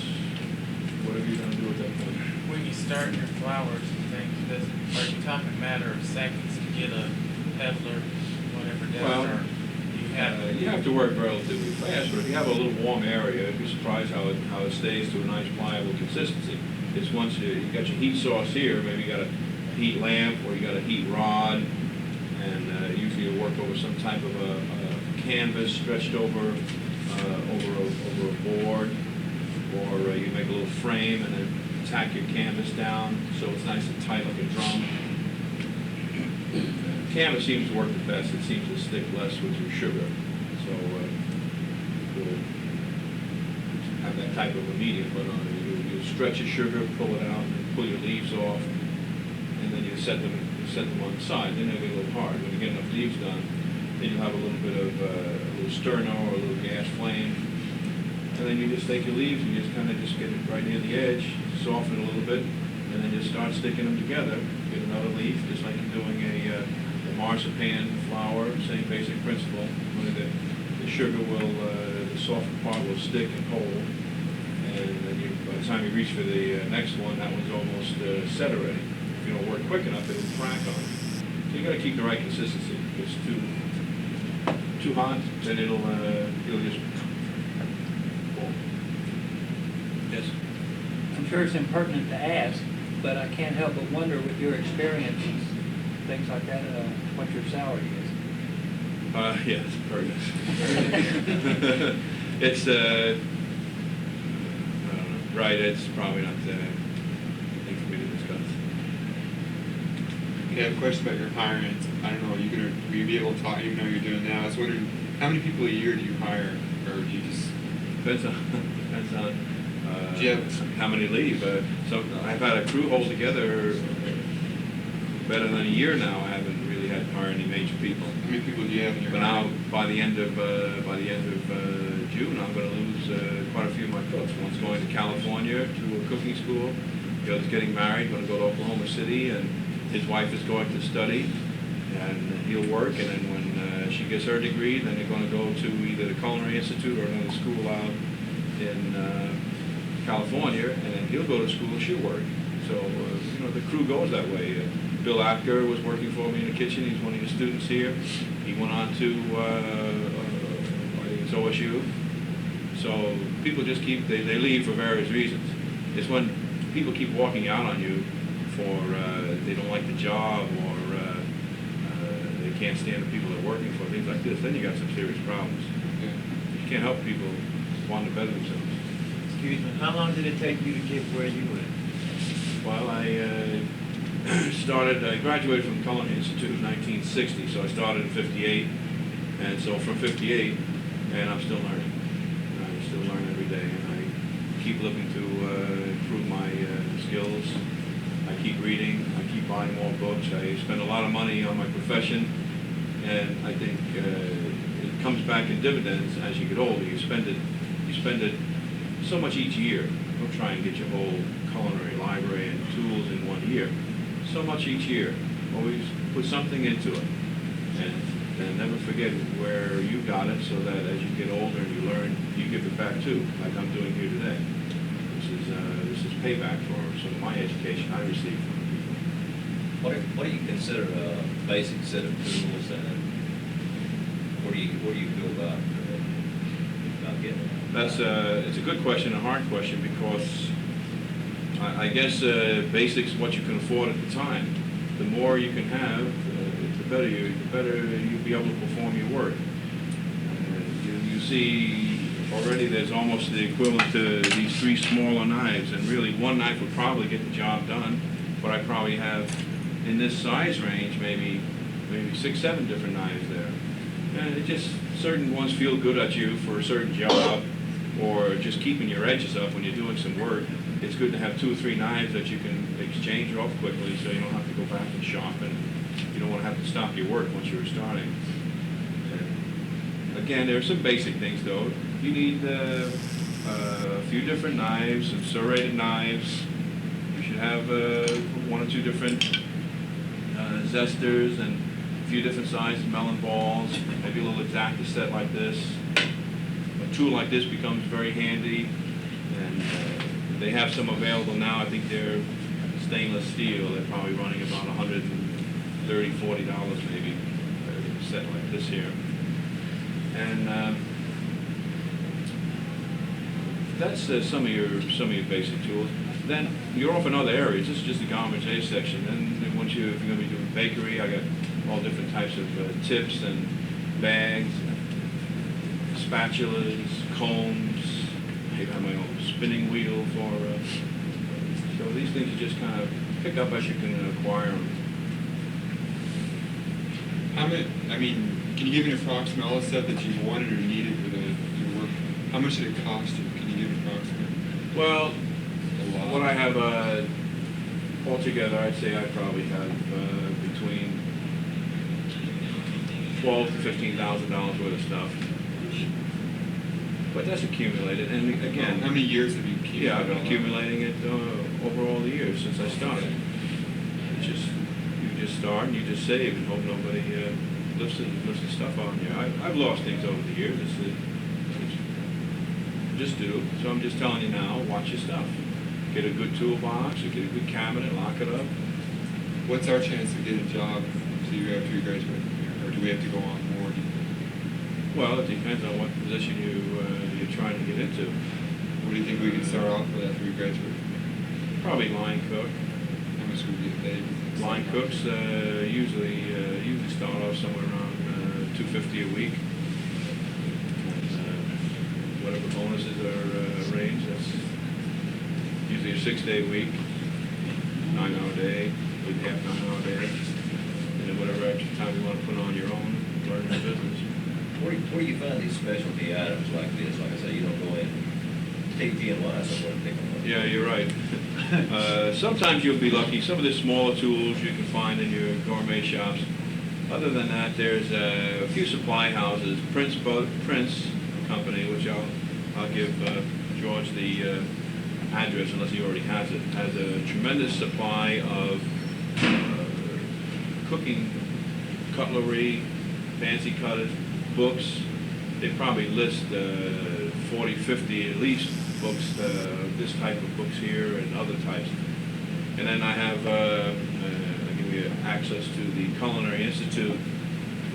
whatever you're going to do with that point. When you start your flowers and things, are you talking a matter of seconds to get a peddler, whatever down, Well, or you have to work relatively fast, but if you have a little warm area, you'd be surprised how it stays to a nice pliable consistency. It's once you got your heat source here, maybe you got a heat lamp or you got a heat rod, and usually you work over some type of a canvas stretched over a board, or you make a little frame and then tack your canvas down so it's nice and tight like a drum. Canvas seems to work the best. It seems to stick less with your sugar. So you'll have that type of a medium put on it. You stretch your sugar, pull it out, and pull your leaves off, and then you set them on the side. Then they'll get a little hard. When you get enough leaves done, then you'll have a little bit of a little sterno or a little gas flame. And then you just take your leaves and you just kind of just get it right near the edge, soften it a little bit, and then just start sticking them together. Get another leaf, just like you're doing a marzipan flower, same basic principle. Only the sugar will, the softer part will stick and hold, and then by the time you reach for the next one, that one's almost set already. If you don't work quick enough, it'll crack on you. So you got to keep the right consistency. If it's too hot, then it'll just fall. Yes. I'm sure it's impertinent to ask, but I can't help but wonder with your experience, things like that, what your salary is. Yes, pertinent. It's, I don't know, right, it's probably not thing for me to discuss. Yeah, I have a question about your hiring. I don't know, will you be able to talk, even though you're doing now? I was wondering, how many people a year do you hire, or do you just? Depends on how many leave. So I've had a crew hold together better than a year now. I haven't really had to hire any major people. How many people do you have in your? But now, by the end of June, I'm going to lose quite a few of my cooks. One's going to California to a cooking school. The other's getting married, going to go to Oklahoma City, and his wife is going to study, and he'll work. And then when she gets her degree, then they're going to go to either the Culinary Institute or another school out in California, and then he'll go to school and she'll work. So the crew goes that way. Bill Atker was working for me in the kitchen. He's one of the students here. He went on to I think it's OSU. So people just they leave for various reasons. It's when people keep walking out on you for they don't like the job, or they can't stand the people they're working for, things like this. Then you got some serious problems. Yeah. You can't help people want to better themselves. Excuse me, how long did it take you to get where you went? Well, I graduated from the Culinary Institute in 1960, so I started in 58, and so from 58, and I'm still learning. I still learn every day, and I keep looking to improve my skills. I keep reading, I keep buying more books. I spend a lot of money on my profession, and I think it comes back in dividends as you get older. You spend it so much each year. Don't try and get your whole culinary library and tools in 1 year. So much each year. Always put something into it, and never forget where you got it, so that as you get older and you learn, you give it back too, like I'm doing here today. This is payback for some of my education I received from people. What do you consider a basic set of tools, and what do you feel about getting it? It's a good question, a hard question, because I guess basics what you can afford at the time. The more you can have, the better you'll be able to perform your work. You see already there's almost the equivalent to these 3 smaller knives, and really one knife would probably get the job done, but I probably have in this size range maybe 6, 7 different knives there. And it just, certain ones feel good at you for a certain job, or just keeping your edges up when you're doing some work. It's good to have 2 or 3 knives that you can exchange off quickly, so you don't have to go back and shop, and you don't want to have to stop your work once you're starting. And again, there are some basic things though. You need a few different knives, some serrated knives. You should have 1 or 2 different zesters and a few different sizes melon balls, maybe a little X-Acto set like this. A tool like this becomes very handy, and they have some available now. I think they're stainless steel. They're probably running about $130, $40 maybe, a set like this here. And that's some of your basic tools. Then you're off in other areas. This is just the Okmulgee section. Then if you're going to be doing bakery, I got all different types of tips and bags, spatulas, combs. I have my own spinning wheel for. So these things you just kind of pick up as you can acquire them. Can you give an approximate all the stuff that you wanted or needed for your work? How much did it cost you? Can you give an approximate? Well, what I have altogether, I'd say I probably have between $12,000 to $15,000 worth of stuff. But that's accumulated, and again, how many years have you accumulated? Yeah, I've been accumulating it over all the years since I started. It's just you just start and you just save and hope nobody lifts the stuff on you. I've lost things over the years. Just do. So I'm just telling you now, watch your stuff. Get a good toolbox, or get a good cabinet, lock it up. What's our chance to get a job after you graduate? Or do we have to go on more? Well, it depends on what position you're trying to get into. What do you think we can start off with after we graduate? Probably line cook. How much would we get paid? Line cooks usually start off somewhere around $250 a week. Whatever bonuses are arranged, that's usually a 6-day week, 9-hour day, with half 9-hour day, and then whatever extra time you want to put on your own, learning the business. Where do you find these specialty items like this? Like I say, you don't go in TTNY somewhere and pick them up. Yeah, you're right. Sometimes you'll be lucky. Some of the smaller tools you can find in your gourmet shops. Other than that, there's a few supply houses. Prince Company, which I'll give George the address unless he already has it, has a tremendous supply of cooking cutlery, fancy cutters, books. They probably list 40, 50 at least books, this type of books here and other types. And then I have, I give you access to the Culinary Institute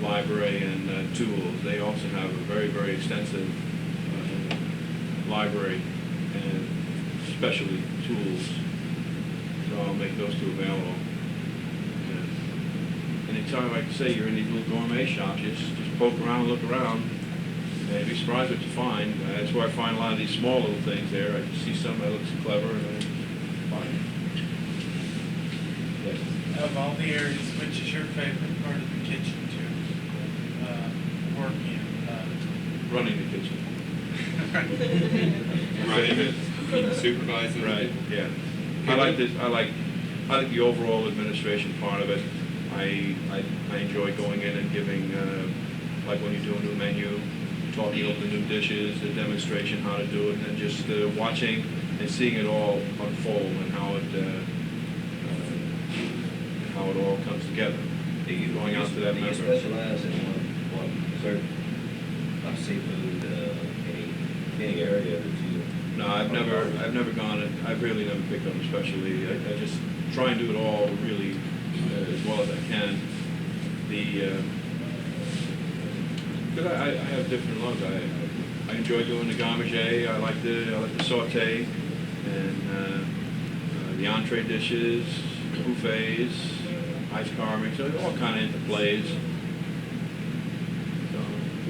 library and tools. They also have a very, very extensive library and specialty tools. So I'll make those two available. And anytime, like I say, you're in these little gourmet shops, you just poke around, look around, and you'd be surprised what you find. That's where I find a lot of these small little things there. I just see something that looks clever and I find it. Yes. Of all the areas, which is your favorite part of the kitchen to work in? Running the kitchen. Running it, being supervising. Right. Yeah. I like this. I like the overall administration part of it. I enjoy going in and giving, like when you do a new menu, talking over the new dishes, the demonstration how to do it, and then just watching and seeing it all unfold and how it all comes together. Going out to that member. Do you specialize in one certain seafood, any area that you? No, I've never gone. I've really never picked up a specialty. I just try and do it all really as well as I can. Because I have different loves. I enjoy doing the Okmulgee. I like the saute and the entree dishes, buffets, ice carving. So all kind of interplays.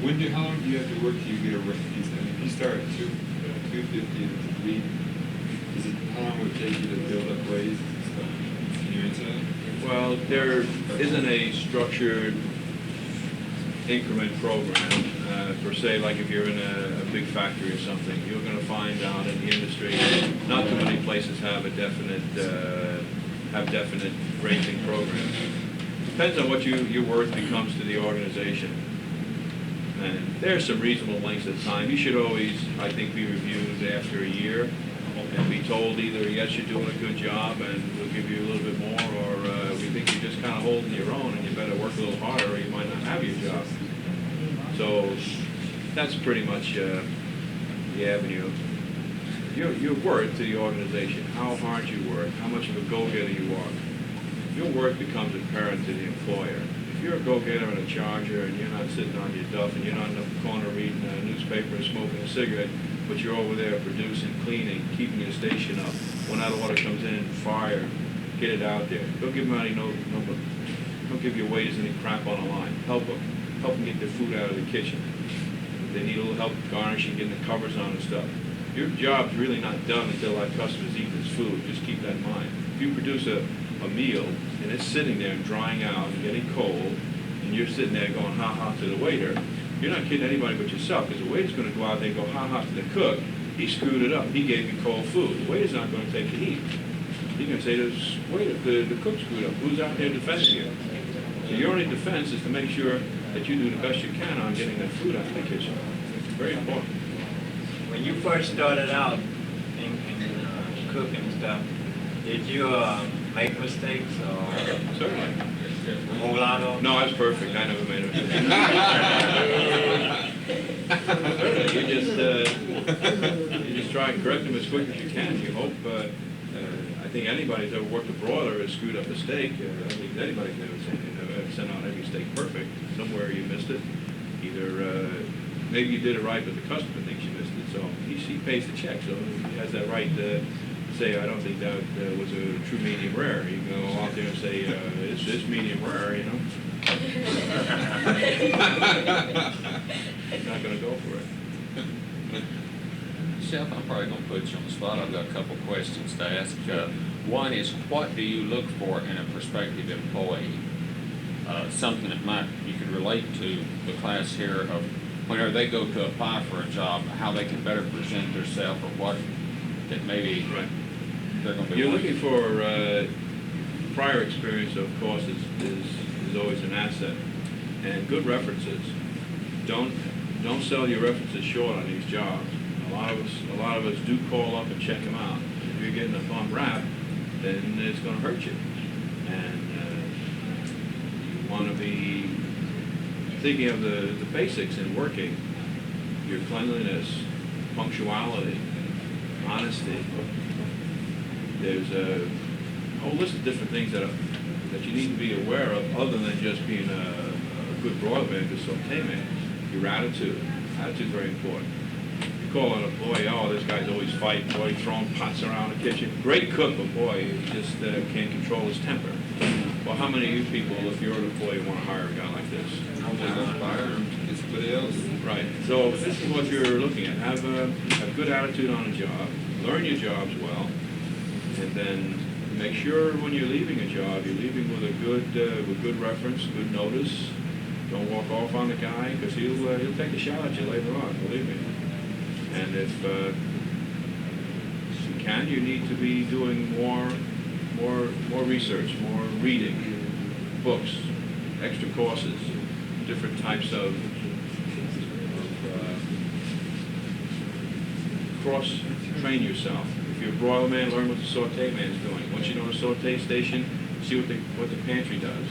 How long do you have to work till you get a raise? I mean, if you start at $250 a week, how long would it take you to build up raises and stuff? Can you answer that? Well, there isn't a structured increment program. Per se, like if you're in a big factory or something, you're going to find out in the industry, not too many places have a definite raising programs. Depends on what your worth becomes to the organization. And there's some reasonable lengths of time. You should always, I think, be reviewed after a year and be told either, yes, you're doing a good job and we'll give you a little bit more, or we think you're just kind of holding your own and you better work a little harder or you might not have your job. So that's pretty much the avenue. Your worth to the organization, how hard you work, how much of a go-getter you are. Your worth becomes apparent to the employer. If you're a go-getter and a charger and you're not sitting on your duff and you're not in the corner reading a newspaper and smoking a cigarette, but you're over there producing, cleaning, keeping your station up. When out of order comes in, fire, get it out there. Don't give them don't give your waiters any crap on the line. Help them get their food out of the kitchen. They need a little help garnishing, getting the covers on and stuff. Your job's really not done until that customer's eating his food. Just keep that in mind. If you produce a meal and it's sitting there and drying out and getting cold, and you're sitting there going ha-ha to the waiter, you're not kidding anybody but yourself, because the waiter's going to go out there and go ha-ha to the cook. He screwed it up. He gave you cold food. The waiter's not going to take the heat. He's going to say to this waiter, the cook screwed up. Who's out there defending you? So your only defense is to make sure that you do the best you can on getting that food out of the kitchen. It's very important. When you first started out in cooking and stuff, did you make mistakes or? Certainly. A whole lot of? No, I was perfect. I never made a mistake. You just try and correct them as quick as you can. You hope. I think anybody who's ever worked abroad or has screwed up a steak, I don't think anybody can ever send out every steak perfect. Somewhere you missed it. Either maybe you did it right, but the customer thinks you missed it. So he pays the check, so he has that right to say, I don't think that was a true medium rare. You can go out there and say, it's medium rare, you know. He's not going to go for it. Chef, I'm probably going to put you on the spot. I've got a couple questions to ask. One is, what do you look for in a prospective employee? Something that you could relate to the class here of whenever they go to apply for a job, how they can better present themselves, or what that maybe they're going to be. You're looking for prior experience, of course, is always an asset, and good references. Don't sell your references short on these jobs. A lot of us do call up and check them out. If you're getting a bum rap, then it's going to hurt you, and you want to be thinking of the basics in working. Your cleanliness, punctuality, honesty. There's a whole list of different things that you need to be aware of, other than just being a good broiler man, good saute man. Your attitude. Attitude's very important. You call an employee, oh, this guy's always fighting, boy, throwing pots around the kitchen. Great cook, but boy, he just can't control his temper. Well, how many of you people, if you're an employee, want to hire a guy like this? I'm just going to fire him. Get somebody else. Right. So this is what you're looking at. Have a good attitude on a job. Learn your jobs well. And then make sure when you're leaving a job, you're leaving with a good reference, good notice. Don't walk off on the guy, because he'll take a shot at you later on, believe me. And if you can, you need to be doing more research, more reading, books, extra courses, different types of cross-train yourself. If you're a broiler man, learn what the saute man's doing. Once you know the saute station, see what the pantry does.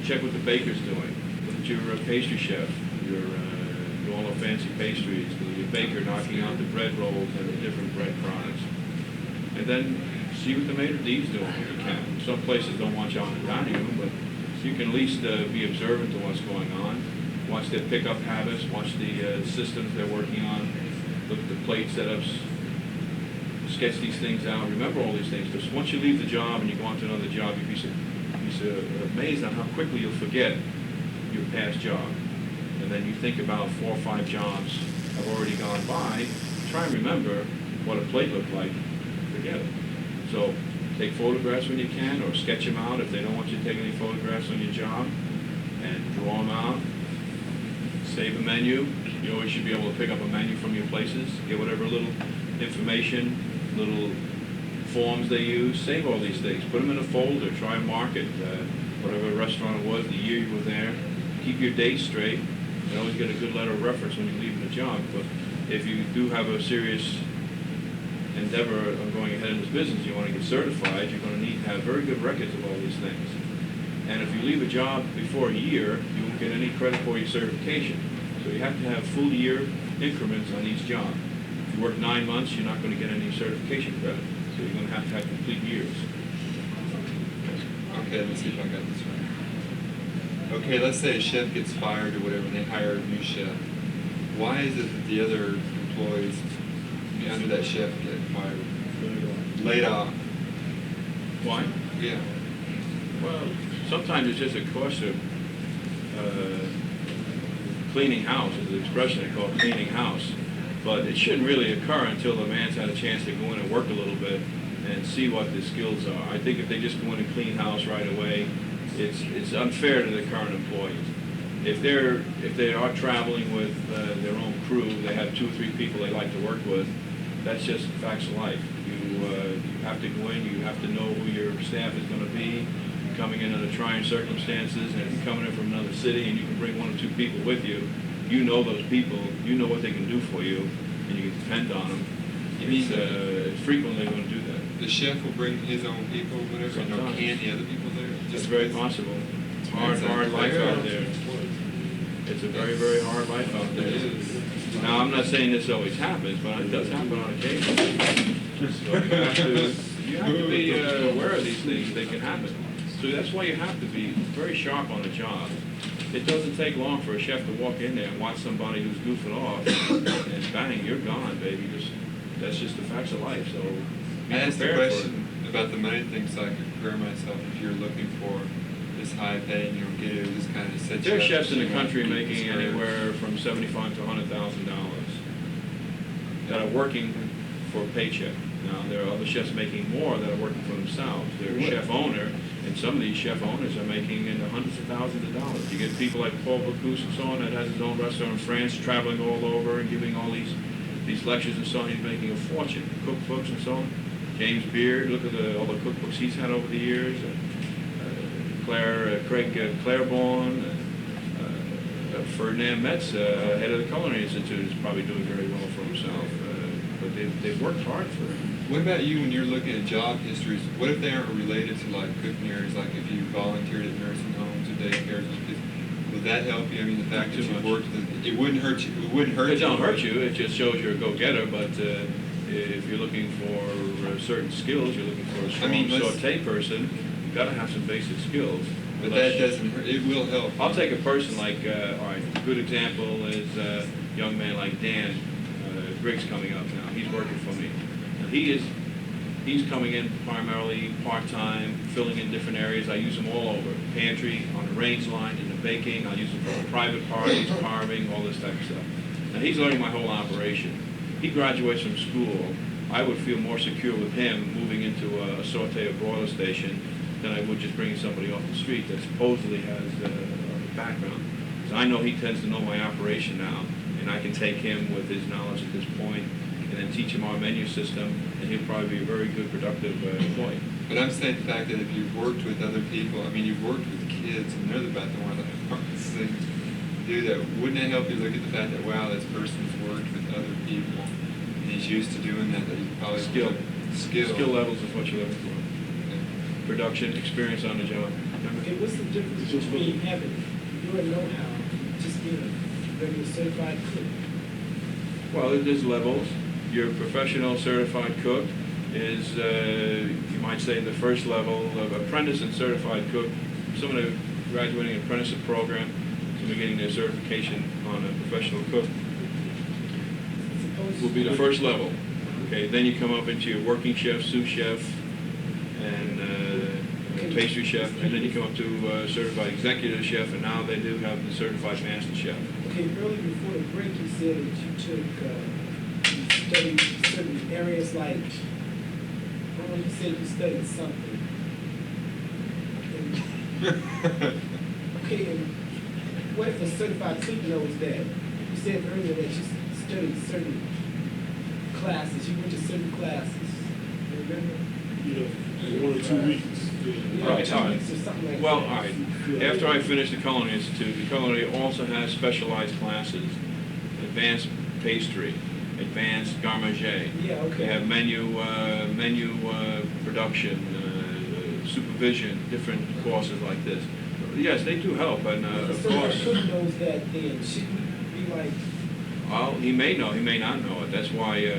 Check what the baker's doing. Look at your pastry chef, your all the fancy pastries, your baker knocking out the bread rolls and the different bread products. And then see what the maitre d's doing if you can. Some places don't want you on the dining room, but you can at least be observant to what's going on. Watch their pickup habits, watch the systems they're working on, look at the plate setups, sketch these things out, remember all these things, because once you leave the job and you go on to another job, you'd be amazed on how quickly you'll forget your past job. And then you think about 4 or 5 jobs have already gone by, try and remember what a plate looked like, forget it. So take photographs when you can, or sketch them out if they don't want you to take any photographs on your job, and draw them out. Save a menu. You always should be able to pick up a menu from your places. Get whatever little information, little forms they use. Save all these things. Put them in a folder. Try and mark it. Whatever restaurant it was, the year you were there. Keep your dates straight. You always get a good letter of reference when you're leaving the job. But if you do have a serious endeavor of going ahead in this business, you want to get certified, you're going to need to have very good records of all these things. And if you leave a job before a year, you won't get any credit for your certification. So you have to have full year increments on each job. If you work 9 months, you're not going to get any certification credit. So you're going to have complete years. Okay, let's see if I got this right. Okay, let's say a chef gets fired or whatever, and they hire a new chef. Why is it that the other employees under that chef get fired, laid off? Why? Yeah. Well, sometimes it's just a cost of cleaning house, is the expression they call cleaning house. But it shouldn't really occur until the man's had a chance to go in and work a little bit and see what the skills are. I think if they just go in and clean house right away, it's unfair to the current employees. If they are traveling with their own crew, they have 2 or 3 people they like to work with, that's just facts of life. You have to go in, you have to know who your staff is going to be. You're coming in under trying circumstances, and if you're coming in from another city and you can bring 1 or 2 people with you, you know those people, you know what they can do for you, and you can depend on them. It's frequently going to do that. The chef will bring his own people, whatever, and no can the other people there? It's very possible. It's hard life out there. It's a very, very hard life out there. Now, I'm not saying this always happens, but it does happen on occasion. So you have to be aware of these things. They can happen. So that's why you have to be very sharp on the job. It doesn't take long for a chef to walk in there and watch somebody who's goofing off, and bang, you're gone, baby. That's just the facts of life. So I asked a question about the money thing so I could prepare myself if you're looking for this high pay and you don't get it, this kind of set. There are chefs in the country making anywhere from $75,000 to $100,000 that are working for a paycheck. Now, there are other chefs making more that are working for themselves. They're a chef owner, and some of these chef owners are making in the hundreds of thousands of dollars. You get people like Paul Bocuse and so on that has his own restaurant in France, traveling all over and giving all these lectures and so on. He's making a fortune, cookbooks and so on. James Beard, look at all the cookbooks he's had over the years. Craig Claiborne, Ferdinand Metz, head of the Culinary Institute, is probably doing very well for himself. But they've worked hard for it. What about you when you're looking at job histories? What if they aren't related to like cooking areas? Like if you volunteered at nursing homes or daycares, would that help you? I mean, the fact that you've worked with it wouldn't hurt you. It wouldn't hurt you. It don't hurt you. It just shows you're a go-getter. But if you're looking for certain skills, you're looking for a strong saute person. You've got to have some basic skills. But that doesn't hurt. It will help. I'll take a person like, all right, a good example is a young man like Dan Griggs coming up now. He's working for me. Now he's coming in primarily part-time, filling in different areas. I use him all over. Pantry, on the range line, in the baking. I use him for private parties, carving, all this type of stuff. Now he's learning my whole operation. He graduates from school. I would feel more secure with him moving into a saute or broiler station than I would just bringing somebody off the street that supposedly has a background. So I know he tends to know my operation now, and I can take him with his knowledge at this point and then teach him our menu system, and he'll probably be a very good, productive employee. But I'm saying the fact that if you've worked with other people, I mean, you've worked with kids, and they're about the one of the hardest things to do that. Wouldn't it help you look at the fact that, wow, this person's worked with other people, and he's used to doing that, that he's probably... Skill levels is what you're looking for. Production, experience on the job. Okay, what's the difference between having your know-how, just being a regular certified cook? Well, there's levels. Your professional certified cook is, you might say, the first level of apprentice and certified cook. Someone graduating an apprenticeship program, someone getting their certification on a professional cook will be the first level. Okay, then you come up into your working chef, sous chef, and pastry chef, and then you come up to certified executive chef, and now they do have the certified master chef. Okay, earlier before the break, you said that you studied certain areas like, well, you said you studied something. Okay, and what if a certified cook knows that? You said earlier that you studied certain classes, you went to certain classes, you remember? Yeah, 1 or 2 weeks. Yeah, Right, 2 all right. weeks or something like Well, that. all right. After I finished the Culinary Institute, the Culinary also has specialized classes, advanced pastry, advanced garmager. Yeah, okay. They have menu production, supervision, different courses like this. Yes, they do help, and of So course, the cook knows that then, shouldn't we be like, well, he may know, he may not know it. That's why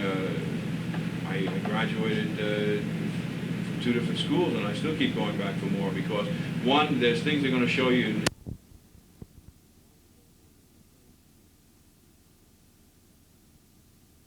I graduated from 2 different schools, and I still keep going back for more because, one, there's things they're going to show you